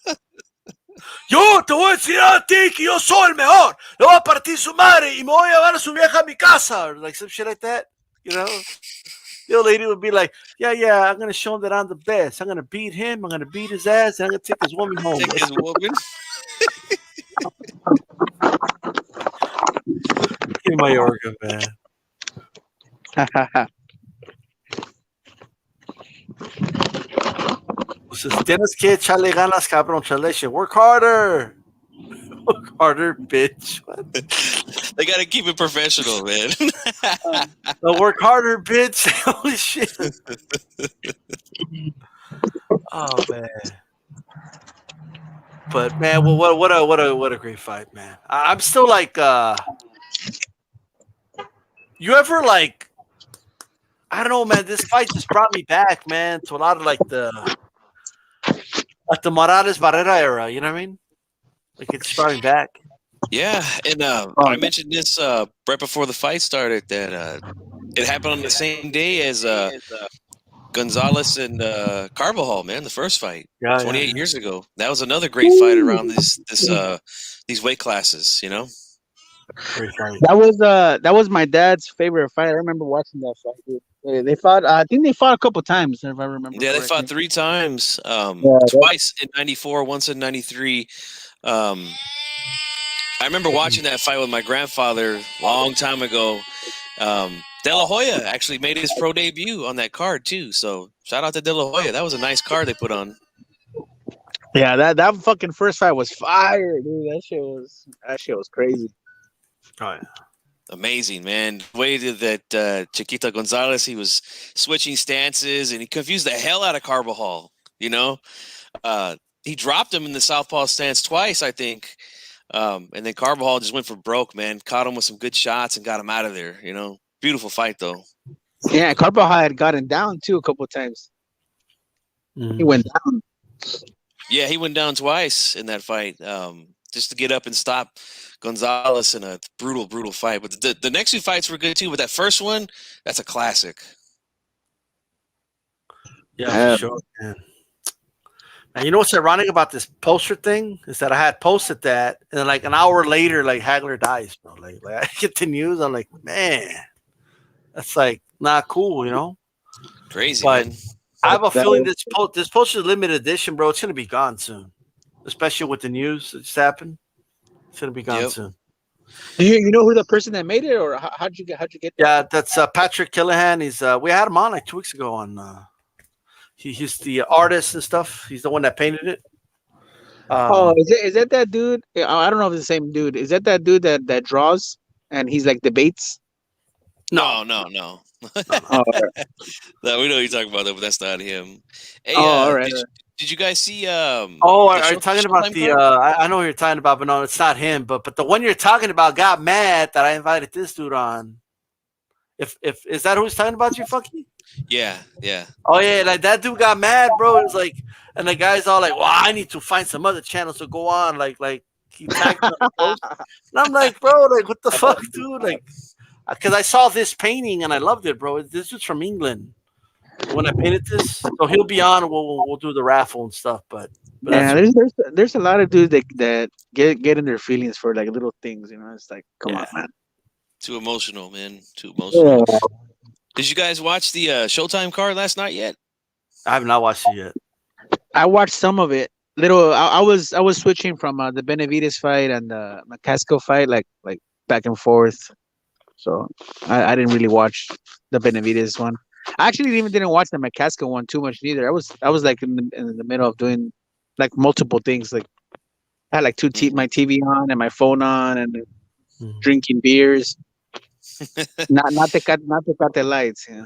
Yo te voy a decir a ti que yo soy el mejor. Le voy a partir su madre y me voy a llevar a su vieja a mi casa, or like some shit like that, you know. The old lady would be like, "Yeah, I'm gonna show him that I'm the best. I'm gonna beat him. I'm gonna beat his ass, and I'm gonna take his woman home." Take his woman. In Mallorca, man. says, tienes que echarle ganas, cabrón. Translation. Work harder. Work harder, bitch. What? They got to keep it professional, man. No, work harder, bitch. Holy shit. Oh man. But man, what a great fight, man. I'm still like, you ever like, I don't know, man. This fight just brought me back, man, to a lot of like the Morales Barrera era. You know what I mean? Like it's brought me back. Yeah, and I mentioned this right before the fight started that it happened on the same day as Gonzalez and Carbajal, man, the first fight, 28 years ago. That was another great fight around these weight classes, you know. Great fight. That was my dad's favorite fight. I remember watching that fight. Dude. They fought. I think they fought a couple times, if I remember. Yeah, correctly. they fought 3 times. Yeah, twice in '94, once in '93. I remember watching that fight with my grandfather a long time ago. De La Hoya actually made his pro debut on that card too. So shout out to De La Hoya. That was a nice card they put on. Yeah, that fucking first fight was fire, dude. That shit was crazy. Oh yeah. Amazing, man. The way that Chiquita Gonzalez, he was switching stances and he confused the hell out of Carbajal. You know, he dropped him in the southpaw stance twice, I think. And then Carbajal just went for broke, man. Caught him with some good shots and got him out of there. You know, beautiful fight though. Yeah, Carbajal had gotten down too a couple times. He went down. Yeah, he went down twice in that fight, just to get up and stop Gonzalez in a brutal fight. But the next 2 fights were good too. But that first one, that's a classic. Yeah, for sure, man. And you know what's ironic about this poster thing is that I had posted that, and then like an hour later, like Hagler dies, bro. Like I get the news, I'm like, man, that's like not cool, you know. Crazy, but man. I have a feeling this poster is limited edition, bro. It's gonna be gone soon, especially with the news that just happened. It's gonna be gone soon. Do you know who the person that made it, or how'd you get? That? Yeah, that's Patrick Killahan. He's we had him on like 2 weeks ago on. He's the artist and stuff. He's the one that painted it. Is that dude? I don't know if it's the same dude. Is that dude that draws and he's like debates? No. Oh, No, we know you're talking about that, but that's not him. Hey, all right. Did you guys see? Are you talking about the? I know what you're talking about, but no, it's not him. But the one you're talking about got mad that I invited this dude on. If is that who he's talking about, you funky? Yeah. Oh yeah, like that dude got mad, bro. It's like, and the guy's all like, "Well, I need to find some other channels to go on." Like he tagged me on the post. And I'm like, bro, like what the fuck, dude? Like, because I saw this painting and I loved it, bro. This is from England. When I painted this, so he'll be on. We'll do the raffle and stuff. But yeah, there's a lot of dudes that get in their feelings for like little things. You know, it's like, come on, man. Too emotional, man. Too emotional. Yeah. Did you guys watch the Showtime card last night yet? I have not watched it yet. I watched some of it. I was switching from the Benavides fight and the McCaskill fight, like back and forth. So I didn't really watch the Benavides one. I actually didn't watch the McCaskill one too much neither. I was like in the middle of doing like multiple things. Like I had like my TV on and my phone on and drinking beers. not to cut the lights. Yeah.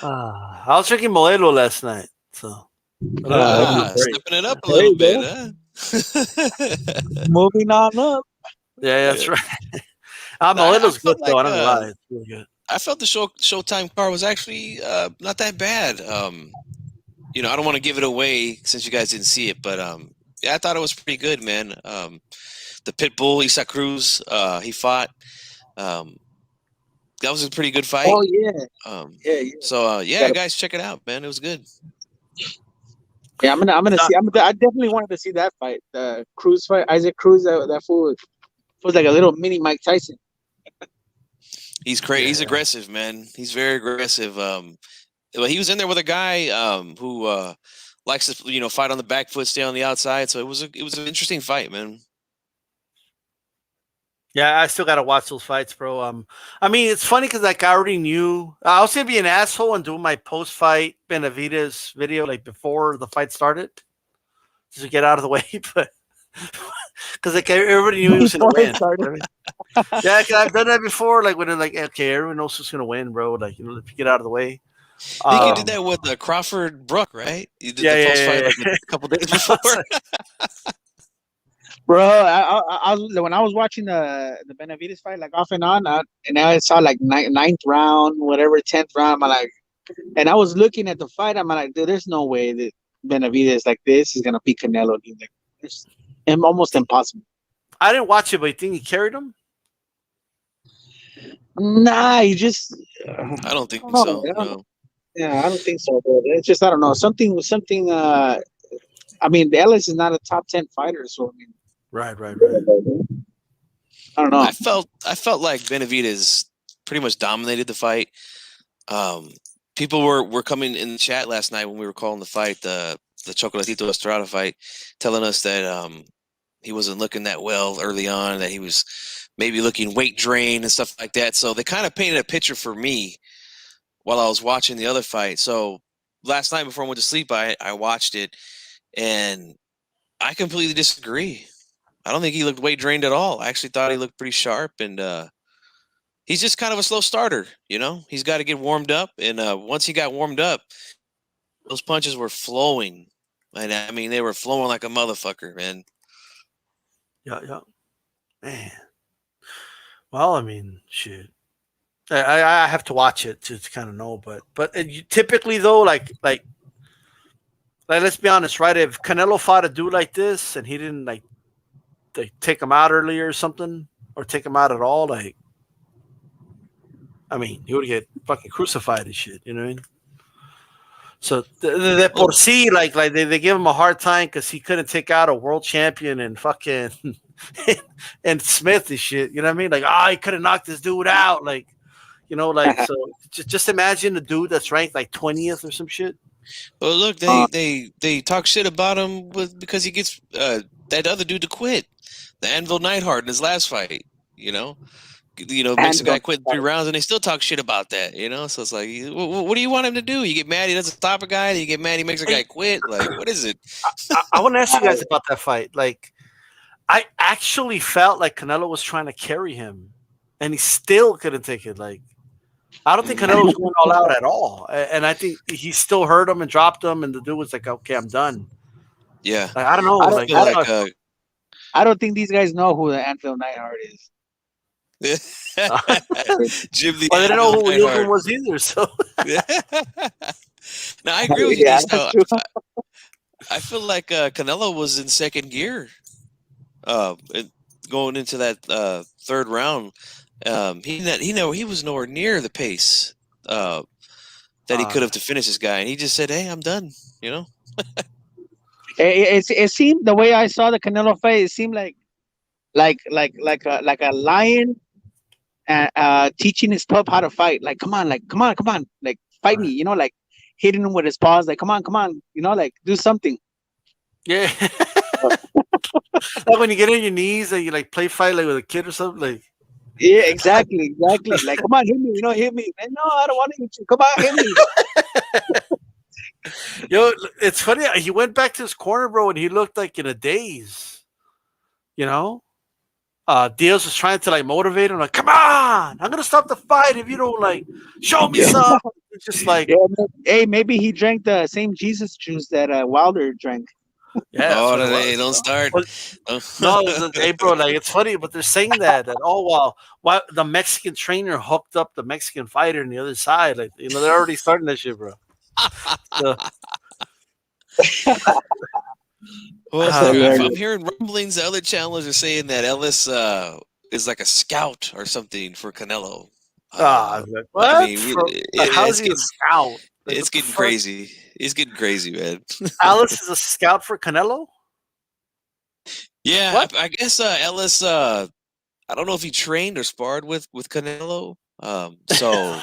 I was drinking Modelo last night, so stepping it up a little bit, huh? Moving on up. Yeah, that's right. Modelo's good though. I don't know why. It's really good. I felt the Showtime card was actually not that bad. You know, I don't want to give it away since you guys didn't see it, but yeah, I thought it was pretty good, man. The Pitbull, Isa Cruz, he fought. That was a pretty good fight. Oh yeah. Yeah. So yeah, guys, check it out, man. It was good. Yeah, I'm gonna see. I definitely wanted to see that fight, the Cruz fight, Isaac Cruz. That fool was like a little mini Mike Tyson. He's crazy. Yeah. He's aggressive, man. He's very aggressive. Well, he was in there with a guy who likes to, fight on the back foot, stay on the outside. So it was an interesting fight, man. Yeah, I still gotta watch those fights, bro. I mean, it's funny because like I already knew I was gonna be an asshole and do my post-fight Benavides video like before the fight started, just to get out of the way. But because like everybody knew he was gonna Before it win. started. You know what I mean? Yeah, 'cause I've done that before. Like when they're like, okay, everyone knows who's gonna win, bro. Like if you get out of the way. I think you did Um, that with Crawford Brook, right? You did yeah, the yeah, post fight yeah. like a Yeah. couple days I was before. like, Bro, when I was watching the Benavides fight, like off and on, and I saw like ninth round, whatever, 10th round. I'm like, and I was looking at the fight. I'm like, dude, there's no way that Benavides like this is gonna beat Canelo. He's like, it's almost impossible. I didn't watch it, but you think he carried him? Nah, he just, I don't I think don't know. so. No. Yeah, I don't think so, bro. It's just I don't know. Something. I mean, Ellis is not a top 10 fighter, so I mean, Right, right, right. I don't know. I felt like Benavides pretty much dominated the fight. Um, People were coming in the chat last night when we were calling the fight, the Chocolatito Estrada fight, telling us that he wasn't looking that well early on, that he was maybe looking weight drained and stuff like that. So they kind of painted a picture for me while I was watching the other fight. So last night before I went to sleep, I watched it, and I completely disagree. I don't think he looked weight drained at all. I actually thought he looked pretty sharp, and he's just kind of a slow starter. He's got to get warmed up, and once he got warmed up, those punches were flowing, and I mean they were flowing like a motherfucker, man. Yeah, yeah. Man. Well, I mean, shit. I have to watch it to kind of know, but you, typically though, like let's be honest, right? If Canelo fought a dude like this and he didn't like take him out early or something, or take him out at all, like I mean, he would get fucking crucified and shit. You know what I mean? So de por Well, sí, like they give him a hard time because he couldn't take out a world champion and fucking and Smith and shit. You know what I mean? Like, he could have knocked this dude out. Like, like so. Just imagine a dude that's ranked like 20th or some shit. well, look, they talk shit about him because he gets that other dude to quit, the Anvil Neidhart in his last fight. You know, makes a guy quit in 3 rounds, and they still talk shit about that. So it's like, what do you want him to do? You get mad he doesn't stop a guy, and you get mad he makes a guy quit. Like, what is it? I want to ask you guys about that fight. Like, I actually felt like Canelo was trying to carry him, and he still couldn't take it. Like, I don't think Canelo was going all out at all, and I think he still hurt him and dropped him, and the dude was like, "Okay, I'm done." Yeah, Like, I don't know. I Like, feel don't, like I don't think these guys know who the Anfield Nightheart is. Jim the well, they didn't know Anvil who Neidhart. Wilson was either. So, No, I agree with you, Yeah, D-Style. that's true. I feel like Canelo was in second gear going into that third round. He was nowhere near the pace that he could have to finish this guy, and he just said, "Hey, I'm done." It seemed the way I saw the Canelo fight. It seemed like a lion teaching his pup how to fight. Like, come on, like fight me. Like hitting him with his paws. Like, come on. Like do something. yeah, like when you get on your knees and you like play fight like with a kid or something. Like, Yeah, exactly. Like, come on, hit me. Hit me. Man, no, I don't want to hit you. Come on, hit me. it's funny. He went back to his corner, bro, and he looked like in a daze. You know, Diaz was trying to like motivate him, like, "Come on, I'm gonna stop the fight if you don't like show me Yeah. some." It's just like, Yeah. Hey, maybe he drank the same Jesus juice that Wilder drank. yeah, that's Oh, what it hey, was. don't start. But, no, hey, bro, like it's funny, but they're saying that while the Mexican trainer hooked up the Mexican fighter on the other side, like they're already starting that shit, bro. So, Well, hilarious. I'm hearing rumblings. The other channels are saying that Ellis is like a scout or something for Canelo. like, what? I mean, How's he a scout? Like, it's what the getting fuck? crazy. It's getting crazy, man. Alice is a scout for Canelo. Yeah, What? I guess Ellis. I don't know if he trained or sparred with Canelo. So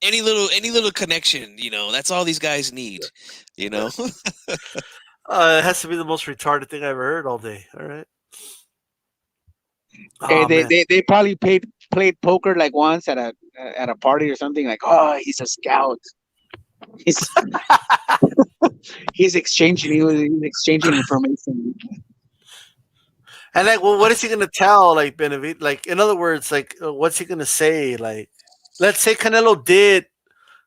any little connection, that's all these guys need. It has to be the most retarded thing I ever heard all day. All right. Hey, Oh man. they probably played poker like once at a party or something. Like, oh, he's a scout. He's he's exchanging information. And like, well, what is he gonna tell? Like Benavid, like in other words, like what's he gonna say? Like, let's say Canelo did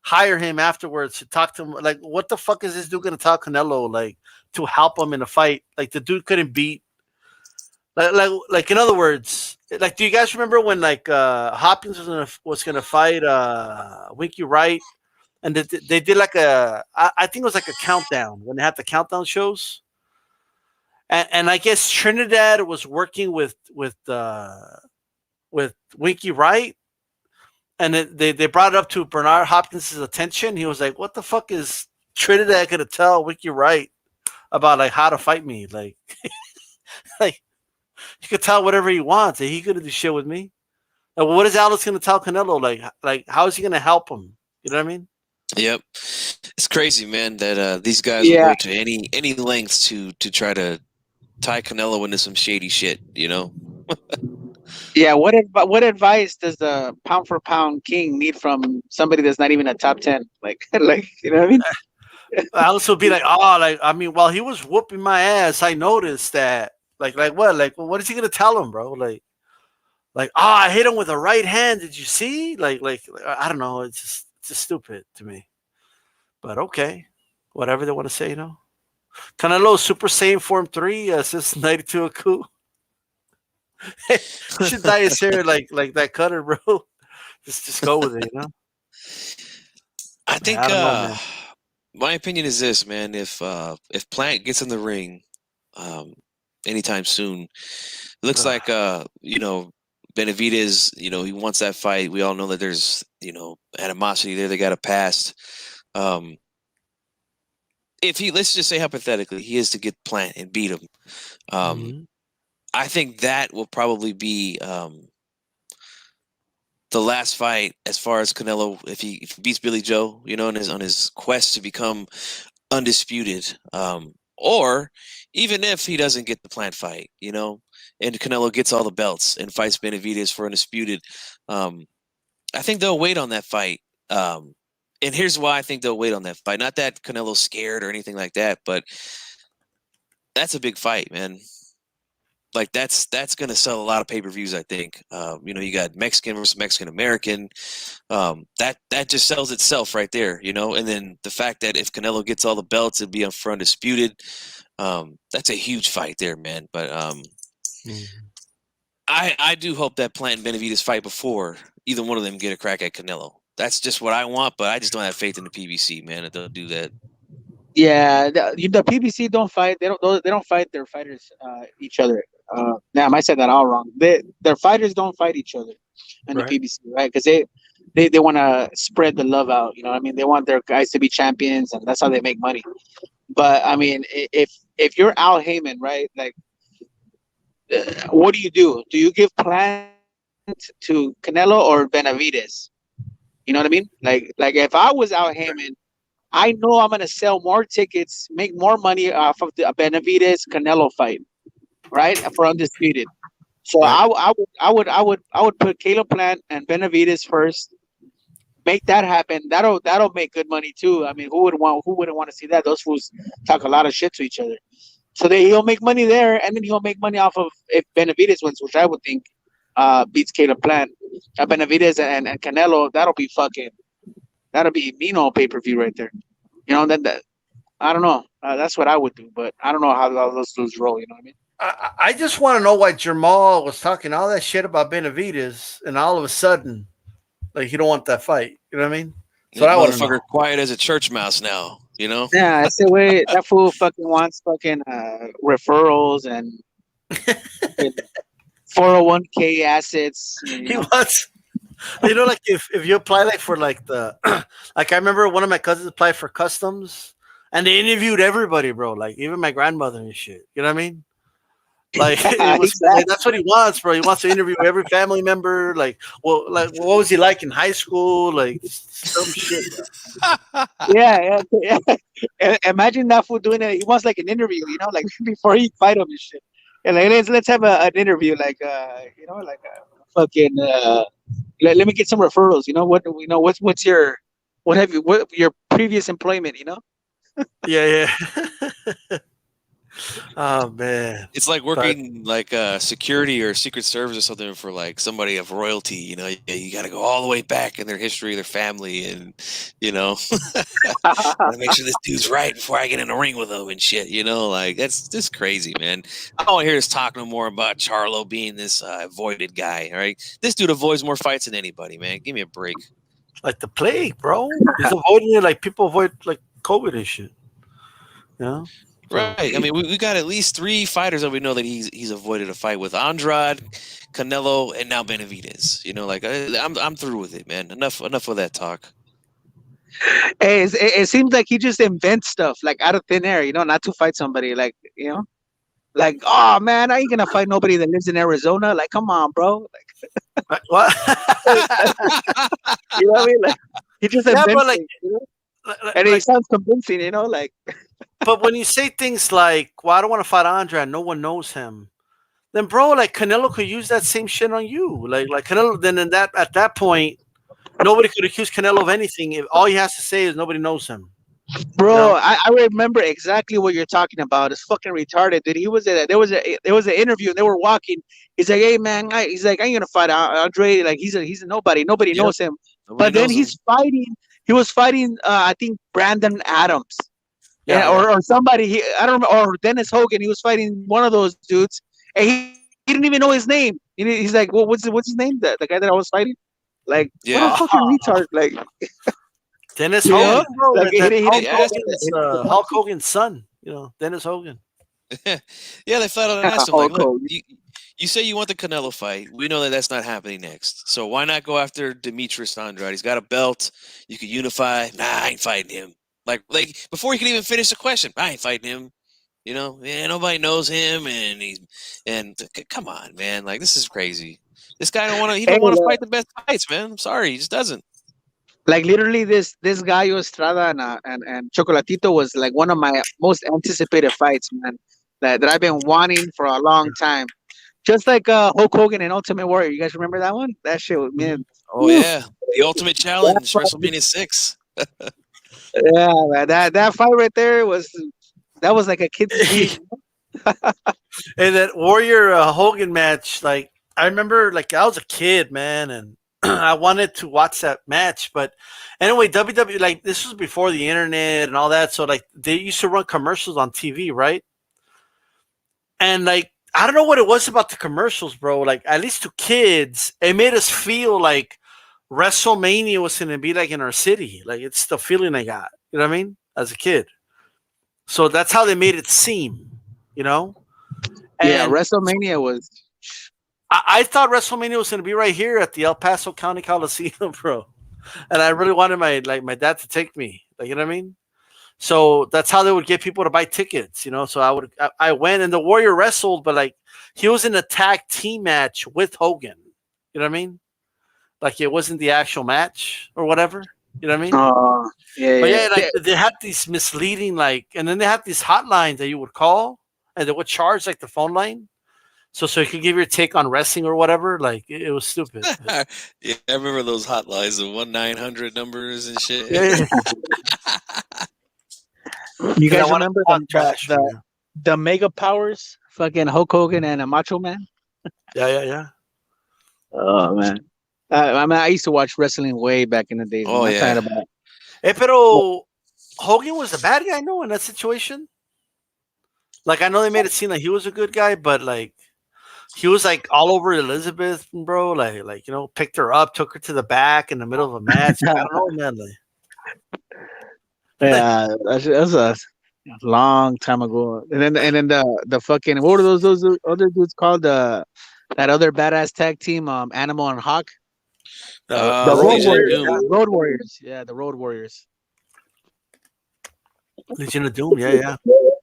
hire him afterwards to talk to him. Like, what the fuck is this dude gonna tell Canelo? Like to help him in a fight? Like the dude couldn't beat. Like in other words, like do you guys remember when like Hopkins was gonna fight Winky Wright, and they did like I think it was like a countdown when they had the countdown shows. And I guess Trinidad was working with Winky Wright, and they brought it up to Bernard Hopkins' attention. He was like, "What the fuck is Trinidad gonna tell Winky Wright about like how to fight me? Like, like he could tell whatever he wants, and he couldn't do shit with me. Like, what is Alex gonna tell Canelo? Like how is he gonna help him? You know what I mean? Yep, it's crazy, man. That these guys will Yeah, go to any lengths to try to tie Canelo into some shady shit. You know. yeah. What advice does the pound for pound king need from somebody that's not even a top 10? Like, like you know what I mean? Alex will be like, oh, like I mean, while he was whooping my ass, I noticed that. Like what? Like well, what is he gonna tell him, bro? Like, oh, I hit him with a right hand. Did you see? Like I don't know. It's just stupid to me. But okay, whatever they want to say, you know. Canelo Super Saiyan Form 3 since 92 a coup. You should dye his hair like that cutter, bro. Just go with it, you know. I I think don't know, man. my opinion is this, man. If Plant gets in the ring um anytime soon, looks Ugh. like Benavidez, he wants that fight. We all know that there's, animosity there. They got a past. Um if he, let's just say hypothetically, he is to get Plant and beat him. Um Mhm. I think that will probably be the last fight as far as Canelo, if he beats Billy Joe, on his quest to become undisputed. Or even if he doesn't get the Plant fight, and Canelo gets all the belts and fights Benavidez for undisputed, um, I think they'll wait on that fight. And here's why I think they'll wait on that fight. Not that Canelo's scared or anything like that, but that's a big fight, man. Like that's gonna sell a lot of pay-per-views, I think. You got Mexican versus Mexican American. That just sells itself right there, And then the fact that if Canelo gets all the belts, it'd be for undisputed. That's a huge fight there, man. But Mhm. I do hope that Plant and Benavidez fight before either one of them get a crack at Canelo. That's just what I want, but I just don't have faith in the PBC, man. That they'll do that. Yeah, the PBC don't fight. They don't fight their fighters each other. Damn, I said that all wrong. Their fighters don't fight each other in the Right. PBC, right? Because they want to spread the love out. You know what I mean? They want their guys to be champions, and that's how they make money. But I mean, if you're Al Heyman, right? Like, what do you do? Do you give Plant to Canelo or Benavides? You know what I mean? Like if I was Al Heyman, I know I'm gonna sell more tickets, make more money off of the Benavides Canelo fight, right? For undisputed. So Right. I would put Caleb Plant and Benavides first. Make that happen. That'll make good money too. I mean, who wouldn't want to see that? Those fools talk a lot of shit to each other. So he'll make money there, and then he'll make money off of if Benavides wins, which I would think beats Caleb Plant. Benavides and Canelo, that'll be mean on pay per view right there. That I don't know. That's what I would do, but I don't know how those dudes roll. You know what I mean? I just want to know why Jamal was talking all that shit about Benavides, and all of a sudden, like he don't want that fight. You know what I mean? So That I want to motherfucker know. quiet as a church mouse now, Yeah, I say wait. That fool fucking wants fucking referrals and fucking 401k assets. He wants, like if you apply like for like the, like I remember one of my cousins applied for customs, and they interviewed everybody, bro. Like even my grandmother and shit. You know what I mean? Like it Yeah, was like exactly. that's what he wants, bro. He wants to interview every family member. Like, well, like what was he like in high school? Like some shit, bro. Yeah, yeah, yeah. Imagine that fool doing it. He wants like an interview, like before he fight him and shit. Yeah, like let's have an interview, like like fucking. Let me get some referrals. What's your what your previous employment? Yeah, yeah. Oh man. It's like But working like security or secret service or something for like somebody of royalty. You got to go all the way back in their history, their family, and gotta make sure this dude's right before I get in the ring with him and shit. Like that's just crazy, man. I don't want to hear us talk no more about Charlo being this avoided guy. All right, this dude avoids more fights than anybody, man. Give me a break. like the plague, bro. He's avoiding it like people avoid like COVID and shit. You know? So Right. I mean, we got at least 3 fighters that we know that he's avoided a fight with: Andrade, Canelo, and now Benavidez. Like I'm through with it, man. Enough of that talk. Hey, it seems like he just invents stuff like out of thin air. Not to fight somebody. Like, oh man, I ain't gonna fight nobody that lives in Arizona. Like, come on, bro. what? You know what I mean? Like, he just Yeah, but invents like, things, and he sounds convincing. Like. but when you say things like, "Well, I don't want to fight Andre, no one knows him," then bro, like Canelo could use that same shit on you. Like Canelo, then at that point, nobody could accuse Canelo of anything if all he has to say is nobody knows him. You Bro, know? I remember exactly what you're talking about. It's fucking retarded, dude. There was an interview and they were walking. He's like, hey man, he's like, I ain't gonna fight Andre. Like he's a nobody. Nobody Yep. knows him. Nobody But then knows him. he was fighting I think Brandon Adams. Yeah, Or somebody I don't remember, or Dennis Hogan. He was fighting one of those dudes and he didn't even know his name. He's like, well, what's his name? The guy that I was fighting? Like, what a Yeah. fucking retard. Like, Dennis you Hogan, know? bro. Like he That's didn't Hulk Hogan's son. Dennis Hogan. Yeah, they flat out asked him like, Hulk "Look, Hogan. you say you want the Canelo fight. We know that that's not happening next. So why not go after Demetrius Andrade? He's got a belt. You could unify. Nah, I ain't fighting him. Like before he could even finish the question, I ain't fighting him. Yeah, nobody knows him, come on, man. Like this is crazy. This guy don't want to. He Hey, don't want to fight the best fights, man. I'm sorry, he just doesn't. like literally, this Gallo Estrada and Chocolatito was like one of my most anticipated fights, man. That I've been wanting for a long time. Just like Hulk Hogan and Ultimate Warrior. You guys remember that one? That shit was, man. Oh Oof. yeah, the Ultimate Challenge, WrestleMania 6. Yeah, man, that fight right there was like a kid's dream. And that Warrior Hogan match, like I remember, like I was a kid, man, and I wanted to watch that match. But anyway, WWE, like this was before the internet and all that, so like they used to run commercials on TV, right? And like I don't know what it was about the commercials, bro. Like at least to kids, it made us feel like WrestleMania was going to be like in our city. Like it's the feeling I got. You know what I mean? As a kid. So that's how they made it seem. You know? Yeah, And WrestleMania was. I thought WrestleMania was going to be right here at the El Paso County Coliseum, bro. And I really wanted my dad to take me. Like, you know what I mean? So that's how they would get people to buy tickets, So I went and the Warrior wrestled, but like he was in a tag team match with Hogan. You know what I mean? Like it wasn't the actual match or whatever. You know what I mean? Oh, yeah, But yeah, yeah, like yeah. they had these misleading, like, and then they had these hotlines that you would call and they would charge like the phone line. So you could give your take on wrestling or whatever. Like it was stupid. Yeah, I remember those hotlines, the 1-900 numbers and shit. Yeah, You because I guys wanted remember to talk trash. the Mega Powers, fucking Hulk Hogan and a Macho Man? Yeah. Oh man. I mean, I used to watch wrestling way back in the days. Oh Man. I'm talking yeah. about. Hey, pero Hogan was the bad guy, no, in that situation. Like I know they made it seem like he was a good guy, but like he was like all over Elizabeth, bro. Like picked her up, took her to the back in the middle of a match. I don't know, man. Yeah, that's a long time ago. And then the fucking, what were those other dudes called? That other badass tag team, Animal and Hawk. The Road Legion of Warriors. Doom. Road Warriors. Yeah, the Road Warriors. Legion of Doom, yeah.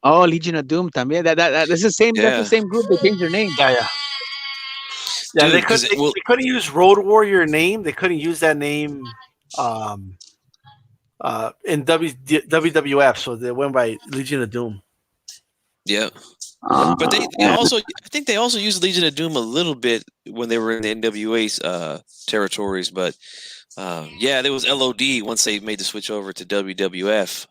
Oh, Legion of Doom también. That's the same. That's the Yeah. same group. They changed their name. Yeah. Yeah, Dude, they because couldn't use Road Warrior name. They couldn't use that name um in WWF, so they went by Legion of Doom. Yeah. But they also, I think they also used Legion of Doom a little bit when they were in the NWA territories. But yeah, there was LOD once they made the switch over to WWF.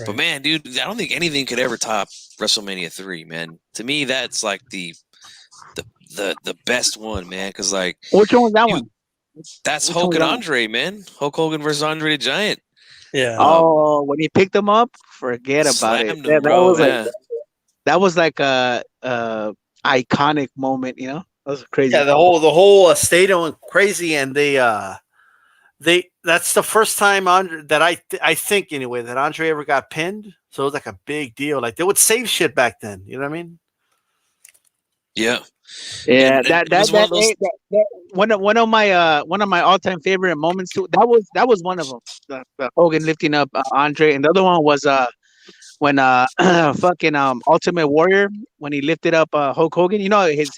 But man, dude, I don't think anything could ever top WrestleMania 3, man. To me, that's like the best one, man. Because like, which one was that one? that's Which Hulk one and was that one? Andre, man. Hulk Hogan versus Andre the Giant. Yeah. Oh, when he picked him up, forget about it. Slammed Yeah, him, bro. Yeah. that was like a iconic moment. You know, that was crazy. Yeah, the whole stadium went crazy, and they that's the first time that I think anyway that Andre ever got pinned. So it was like a big deal. Like they would save shit back then. You know what I mean? Yeah. Yeah, And it was one of those. one of my all time favorite moments too. That was one of them. The Hogan lifting up Andre, and the other one was when fucking Ultimate Warrior when he lifted up Hulk Hogan. You know his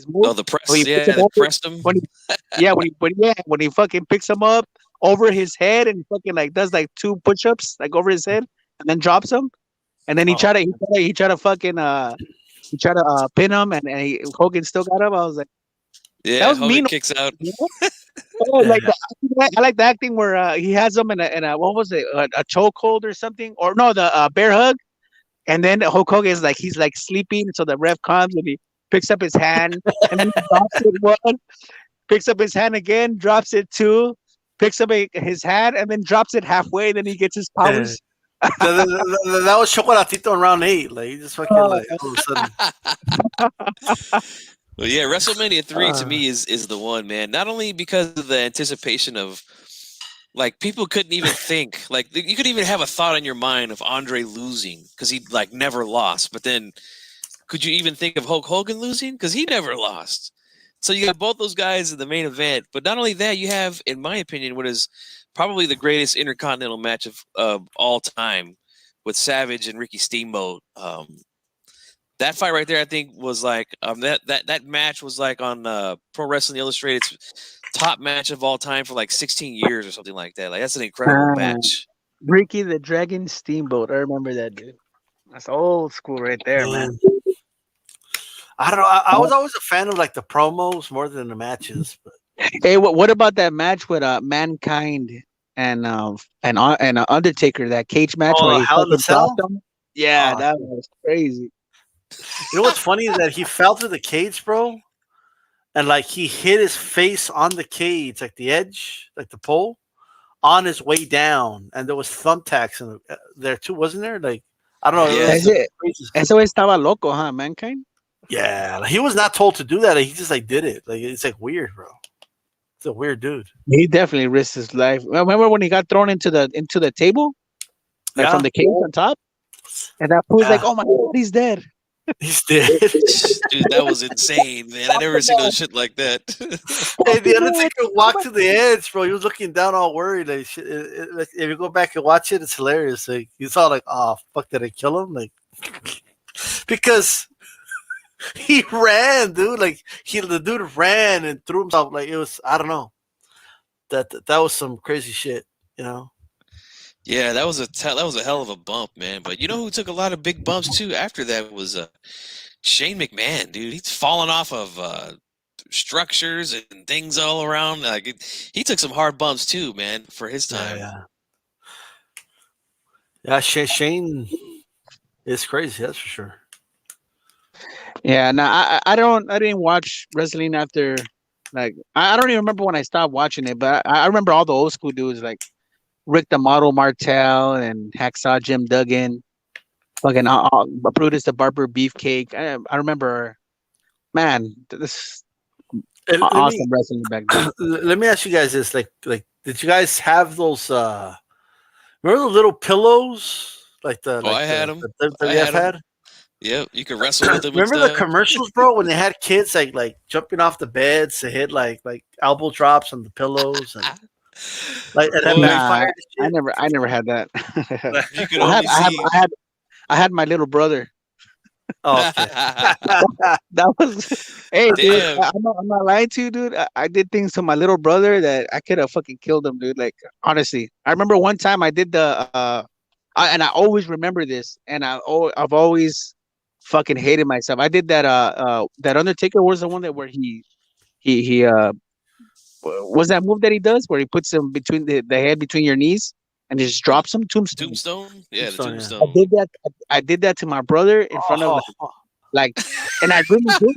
move. Oh, the When press. he Yeah, picks him they over, pressed him. when he fucking picks him up over his head and fucking like does like 2 push-ups like over his head and then drops him, and then he tried to fucking pin him, and Hogan still got him. I was like, that Yeah, was Hogan mean. kicks out. You know? Oh, like I like the acting where he has him in a what was it, a chokehold or something, or no, the bear hug, and then Hulk Hogan is like he's like sleeping, so the ref comes and he picks up his hand and then he drops it one, picks up his hand again, drops it two, picks up his hand and then drops it halfway, then he gets his Yeah. powers. That was Chocolatito in round 8. Like he just fucking like all of a sudden. Well, yeah, WrestleMania 3 to me is the one, man. Not only because of the anticipation of, like, people couldn't even think, like, you could even have a thought in your mind of Andre losing because he like never lost. But then, could you even think of Hulk Hogan losing because he never lost? So you got both those guys in the main event. But not only that, you have, in my opinion, what is probably the greatest intercontinental match of all time with Savage and Ricky Steamboat. That fight right there, I think, was like that match was like on Pro Wrestling Illustrated's top match of all time for like 16 years or something like that. Like that's an incredible match. Ricky the Dragon Steamboat. I remember that, dude. That's old school right there, man. I don't know. I was always a fan of like the promos more than the matches. But Hey, what about that match with Mankind and Undertaker? That cage match where he Hell in a fucking Cell? dropped him. Yeah, Oh, that was crazy. you know what's funny is that he fell through the cage, bro, and like he hit his face on the cage, like the edge, like the pole, on his way down, and there was thumbtacks in there too, wasn't there? Like I don't know. Yeah. Eso estaba loco, huh? Mankind. Yeah, like, he was not told to do that. Like, he just like did it. Like it's like weird, bro. It's a weird dude. He definitely risked his life. Remember when he got thrown into the table, like from the cage on top, and that fool's like, "Oh my god, he's dead." He's dead. Dude, that was insane, man. I never seen no shit like that. Hey, the Undertaker walked to the edge, bro. He was looking down, all worried. Like, if you go back and watch it, it's hilarious. Like he's all like, "Oh fuck, did I kill him?" Like because he ran, dude. Like the dude ran and threw himself. Like it was, I don't know. That was some crazy shit, you know. Yeah, that was a hell of a bump, man. But you know who took a lot of big bumps too after that was Shane McMahon, dude. He's fallen off of structures and things all around. Like he took some hard bumps too, man, for his time. Yeah. Shane is crazy. That's for sure. Yeah, no, I didn't watch wrestling after, like, I don't even remember when I stopped watching it, but I remember all the old school dudes like Rick the Model Martel and Hacksaw Jim Duggan, fucking Brutus the Barber Beefcake. I remember, man, this awesome wrestling back then. Let me ask you guys this: like, did you guys have those? Remember the little pillows? Like the I had them. The WWF had. Yep, you could wrestle with them. Remember the commercials, bro, when they had kids like jumping off the beds to hit like elbow drops on the pillows and like and Nah, I never had that. You could only see. I had my little brother. Oh, okay. That was, hey, dude, I'm not lying to you, dude. I did things to my little brother that I could have fucking killed him, dude. Like, honestly, I remember one time I did the I always remember this, and I've always fucking hated myself. I did that. That Undertaker was the one that where he was that move that he does where he puts him between the head between your knees and just drops him tombstone. Tombstone? Yeah, the Tombstone, yeah. I tombstone. did that. I did that to my brother in front of Oh, like, and I really did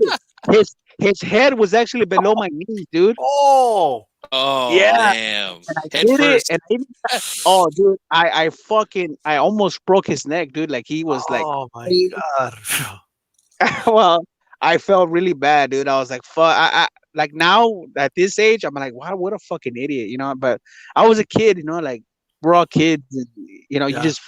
it. His head was actually below my knees, dude. oh, Oh Yeah, damn. and I Head did it, first. and I even, oh, dude, I almost broke his neck, dude. Like he was like, oh my God. well, I felt really bad, dude. I was like, fuck. Like now at this age, I'm like, wow, what a fucking idiot, you know. But I was a kid, you know, like we're all kids, and, you know, you Yeah. just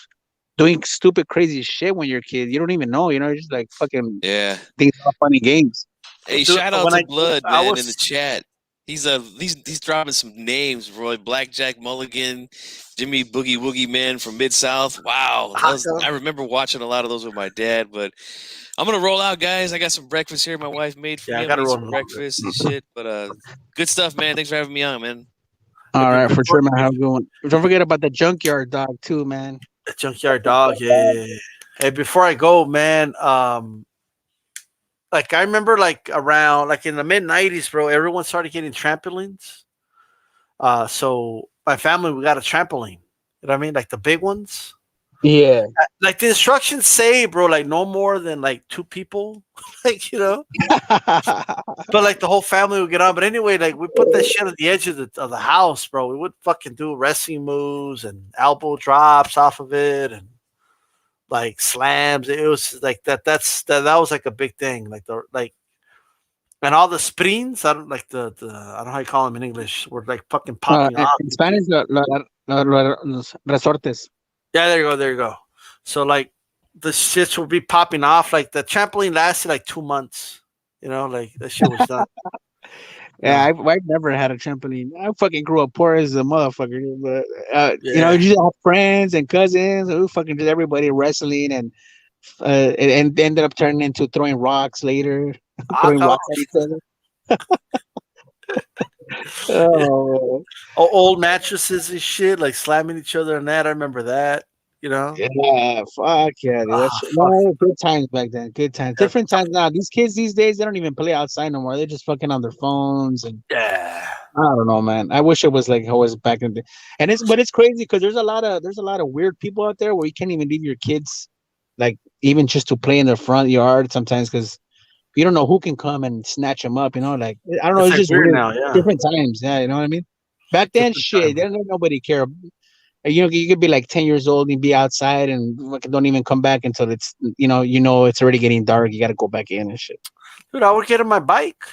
doing stupid, crazy shit when you're a kid. You don't even know, you know, you're just like fucking Yeah. things are funny games. Hey, Dude, shout out when to Blood, I man, in the was, chat. He's dropping some names, Roy. Blackjack Mulligan, Jimmy Boogie Woogie Man from Mid South. Wow. I remember watching a lot of those with my dad, but I'm gonna roll out, guys. I got some breakfast here my wife made for yeah, me. I I'm got gonna to eat roll some a little bit. breakfast and shit. But good stuff, man. Thanks for having me on, man. All right, for sure, man. Before- Have a good one. Don't forget about the junkyard dog too, man. Junkyard Dog, yeah. Hey, before I go, man, like I remember like around like in the mid 90s, bro, everyone started getting trampolines. So my family we got a trampoline. You know what I mean? Like the big ones. Yeah. Like the instructions say, bro, like no more than like two people. like, But like the whole family would get on. But anyway, like we put that shit at the edge of the house, bro. We would fucking do wrestling moves and elbow drops off of it and like slams. It was like that was like a big thing. Like the like and all the springs, I don't like the I don't know how you call them in English, were like fucking popping off. In Spanish, los resortes. Yeah, there you go, there you go. So like the shits will be popping off. Like the trampoline lasted like 2 months. Like that shit was done. Yeah, Yeah. I've never had a trampoline. I fucking grew up poor as a motherfucker, but you know, Yeah. you just have friends and cousins who fucking did everybody wrestling, and and ended up turning into throwing rocks later, Ah, throwing cabrón. rocks at each other. Yeah. Oh, Old mattresses and shit, like slamming each other and that. I remember that. You know. yeah, fuck yeah, dude. Ah, That's fuck. no good times back then. Good times. Yeah. Different times now. These kids these days, they don't even play outside no more. They're just fucking on their phones, and Yeah. I don't know, man. I wish it was like how it was back in the and it's crazy because there's a lot of weird people out there where you can't even leave your kids like even just to play in their front yard sometimes because you don't know who can come and snatch them up. You know, like I don't know. It's It's like just weird weird. now. Yeah. Different times, yeah. You know what I mean? Back then, Different shit, time. there nobody care. You know, you could be like 10 years old and be outside and fucking don't even come back until it's it's already getting dark. You got to go back in and shit. Dude, I would get on my bike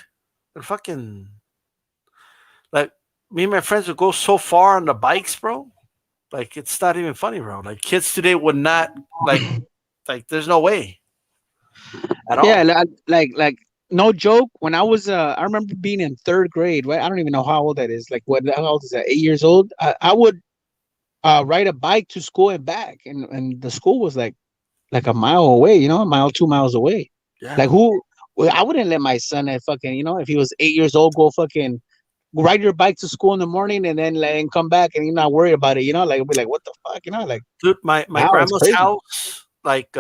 and fucking like me and my friends would go so far on the bikes, bro. Like it's not even funny, bro. Like kids today would not like there's no way at Yeah, all. like no joke. When I remember being in third grade. Right, I don't even know how old that is. Like, what? How old is that? 8 years old. I would ride a bike to school and back, and the school was like a mile away. You know, a mile, 2 miles away. Yeah. Like who? Well, I wouldn't let my son at fucking if he was 8 years old go fucking ride your bike to school in the morning and then like and come back and you're not worried about it. Like be like what the fuck. Like Dude, my now it's grandma's crazy. house, like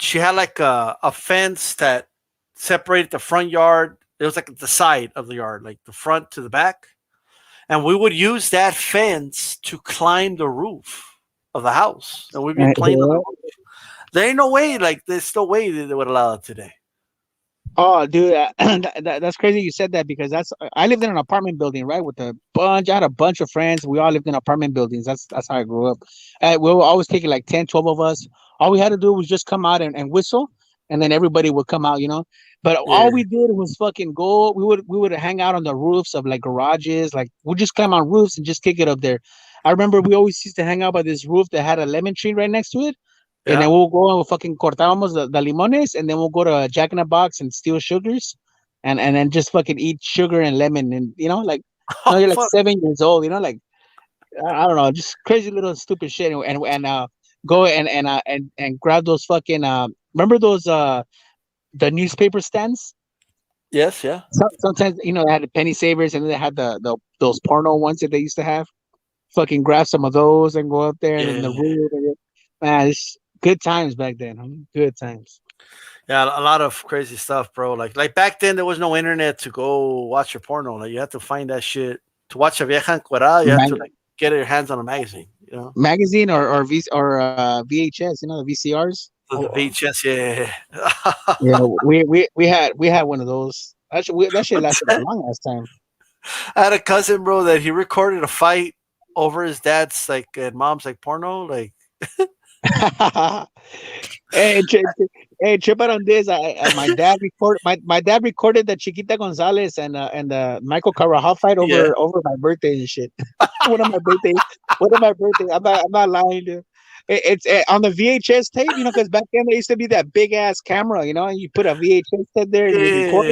she had like a fence that separated the front yard. It was like the side of the yard, like the front to the back. And we would use that fence to climb the roof of the house. And we'd be playing on the Yeah. roof. There ain't no way, like there's no way they would allow it today. Oh, dude, that's crazy. You said that because I lived in an apartment building, right? With a bunch, I had a bunch of friends. We all lived in apartment buildings. That's how I grew up. We were always taking like 10, 12 of us. All we had to do was just come out and whistle, and then everybody would come out, you know. But Yeah. all we did was fucking go. We would hang out on the roofs of like garages. Like we just climb on roofs and just kick it up there. I remember we always used to hang out by this roof that had a lemon tree right next to it. And then Yeah. we'll go and we'll fucking cortábamos the limones, and then we'll go to Jack in the Box and steal sugars, and then just fucking eat sugar and lemon, and Oh you're like fuck. 7 years old, like I don't know, just crazy little stupid shit, and go and grab those fucking remember those the newspaper stands. Yes, yeah. Sometimes they had the penny savers, and then they had the those porno ones that they used to have. fucking grab some of those and go up there and in the Yeah. room. Man, it's good times back then. Huh? Good times. Yeah, a lot of crazy stuff, bro. Like back then, there was no internet to go watch your porno. Like you had to find that shit to watch a vieja encuerada. You had to like get your hands on a magazine. You know, Magazine or VHS. You know the VCRs. the VHS. Yeah. Yeah, we had one of those. That shit lasted a long ass time. I had a cousin, bro, that he recorded a fight over his dad's like and mom's like porno. Like, Hey, trip out on this. My dad recorded the Chiquita Gonzalez and the Michael Carvajal fight yeah, over my birthday and shit. one of my birthday, one of my birthday. I'm not lying, dude. It's on the VHS tape, because back then there used to be that big ass camera, and you put a VHS tape there and you record.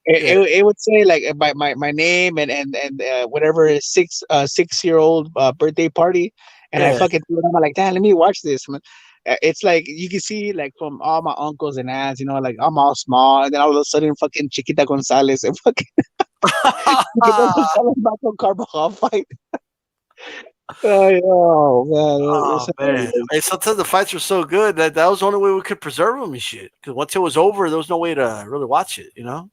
yeah, yeah, It would say like my name and whatever is 6-year-old birthday party, and I yeah. fucking threw it on. I'm like, damn, let me watch this, man. It's like you can see like from all my uncles and aunts, like I'm all small, and then all of a sudden fucking Chiquita Gonzalez and fucking Chiquita Gonzalez Michael Carvajal fight. Oh man, it's Oh man! hilarious. Hey, sometimes the fights were so good that was the only way we could preserve them and shit. Because once it was over, there was no way to really watch it. You know,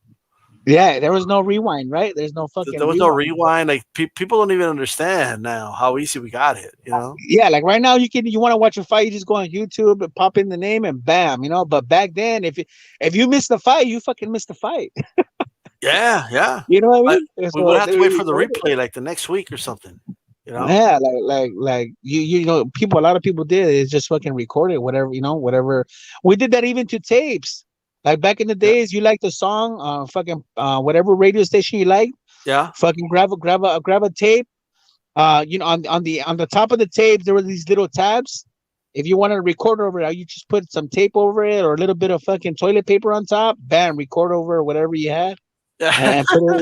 Yeah, there was no rewind, right? There's no there fucking was no rewind. rewind. Like people don't even understand now how easy we got it. You know? Yeah, like right now you want to watch a fight, you just go on YouTube and pop in the name and bam, But back then, if you miss the fight, you fucking miss the fight. Yeah, yeah. You know what I Like, mean? And we would so have they to wait for the recorded. replay like the next week or something. You know? Yeah, like a lot of people did is just fucking recorded whatever, whatever. We did that even to tapes. Like back in the Yeah, days, you liked the song, fucking whatever radio station you like, yeah, fucking grab a tape. On the top of the tape there were these little tabs. If you wanted to record over it, you just put some tape over it or a little bit of fucking toilet paper on top. Bam, record over whatever you had yeah. and put it.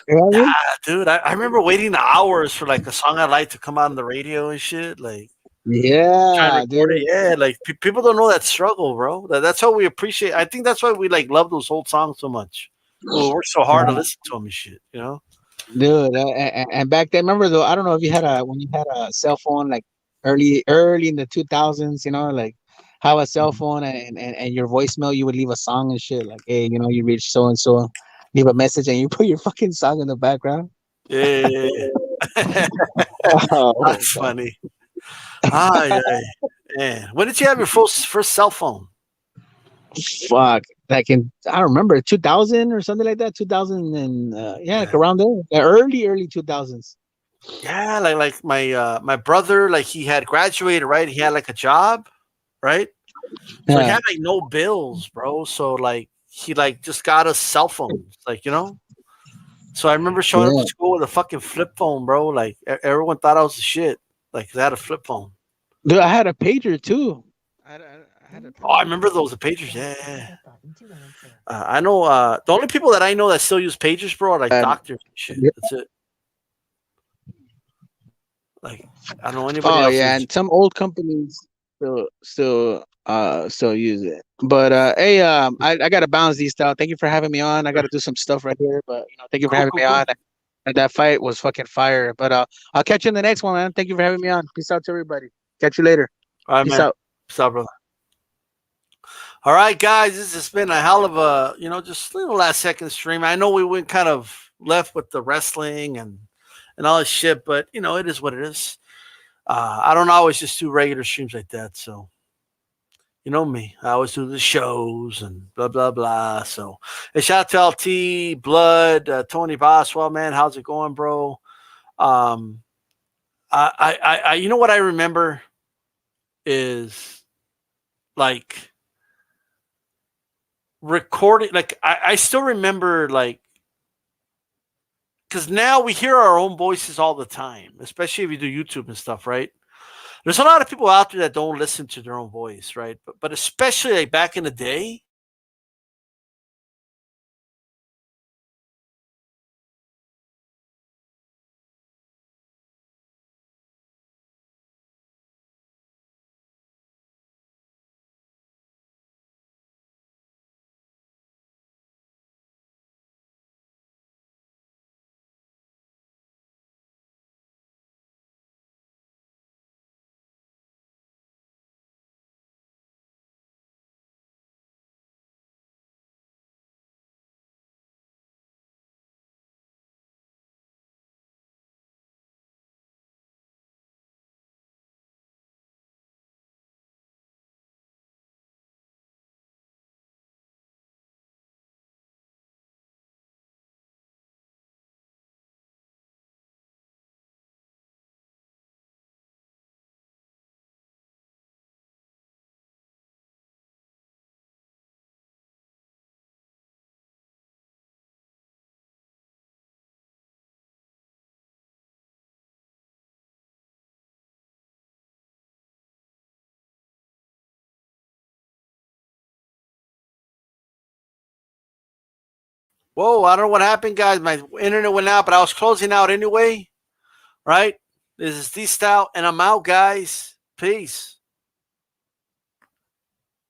You know what I Yeah, mean? dude. I remember waiting hours for like a song I like to come on the radio and shit. Like trying to Yeah, record it. dude. Yeah, like people don't know that struggle, bro. That's how we appreciate. I think that's why we like love those old songs so much. We work so hard to listen to them and shit. You know? Dude, and back then, remember though? I don't know if you had when you had a cell phone, like early in the 2000s. Like have a cell phone and your voicemail, you would leave a song and shit. Like, hey, you reach so and so, leave a message, and you put your fucking song in the background. Yeah. Oh, That's funny. Ah, yeah, man. When did you have your first cell phone? fuck! Like I don't remember 2000 or something like that. 2000 and yeah, like Yeah. around there, the early 2000s. Yeah, like my brother, like he had graduated, right? He had like a job, right? So he Yeah, had like no bills, bro. So like he like just got us cell phones, like So I remember showing up to yeah. school with a fucking flip phone, bro. Like everyone thought I was the shit. Like 'cause I had a flip phone. Dude, I had a pager too. I had a Oh, I pager. remember those the pagers. Yeah, yeah. I know. The only people that I know that still use pagers, bro, are like And doctors and shit. That's it. Like I don't know anybody oh else. yeah, Use and some old companies still use it. But hey, I gotta bounce these style. Thank you for having me on. I it. gotta do some stuff right here, but thank you for Cool, having cool, me cool. on. And that fight was fucking fire. But I'll catch you in the next one, man. Thank you for having me on. Peace out to everybody. Catch you later. All right, Peace man. out. What's up, brother? All right, guys. This has been a hell of a, just little last second stream. I know we went kind of left with the wrestling and all this shit, but it is what it is. I don't always just do regular streams like that. So you know me, I always do the shows and blah blah blah. So hey, shout out to LT Blood, Tony Boswell, man. How's it going, bro? Um, you know what I remember is like recording. Like I still remember like because now we hear our own voices all the time, especially if you do YouTube and stuff, right? There's a lot of people out there that don't listen to their own voice, right? But especially like back in the day, Whoa, I don't know what happened, guys. My internet went out, but I was closing out anyway. Right? This is D Style, and I'm out, guys. Peace.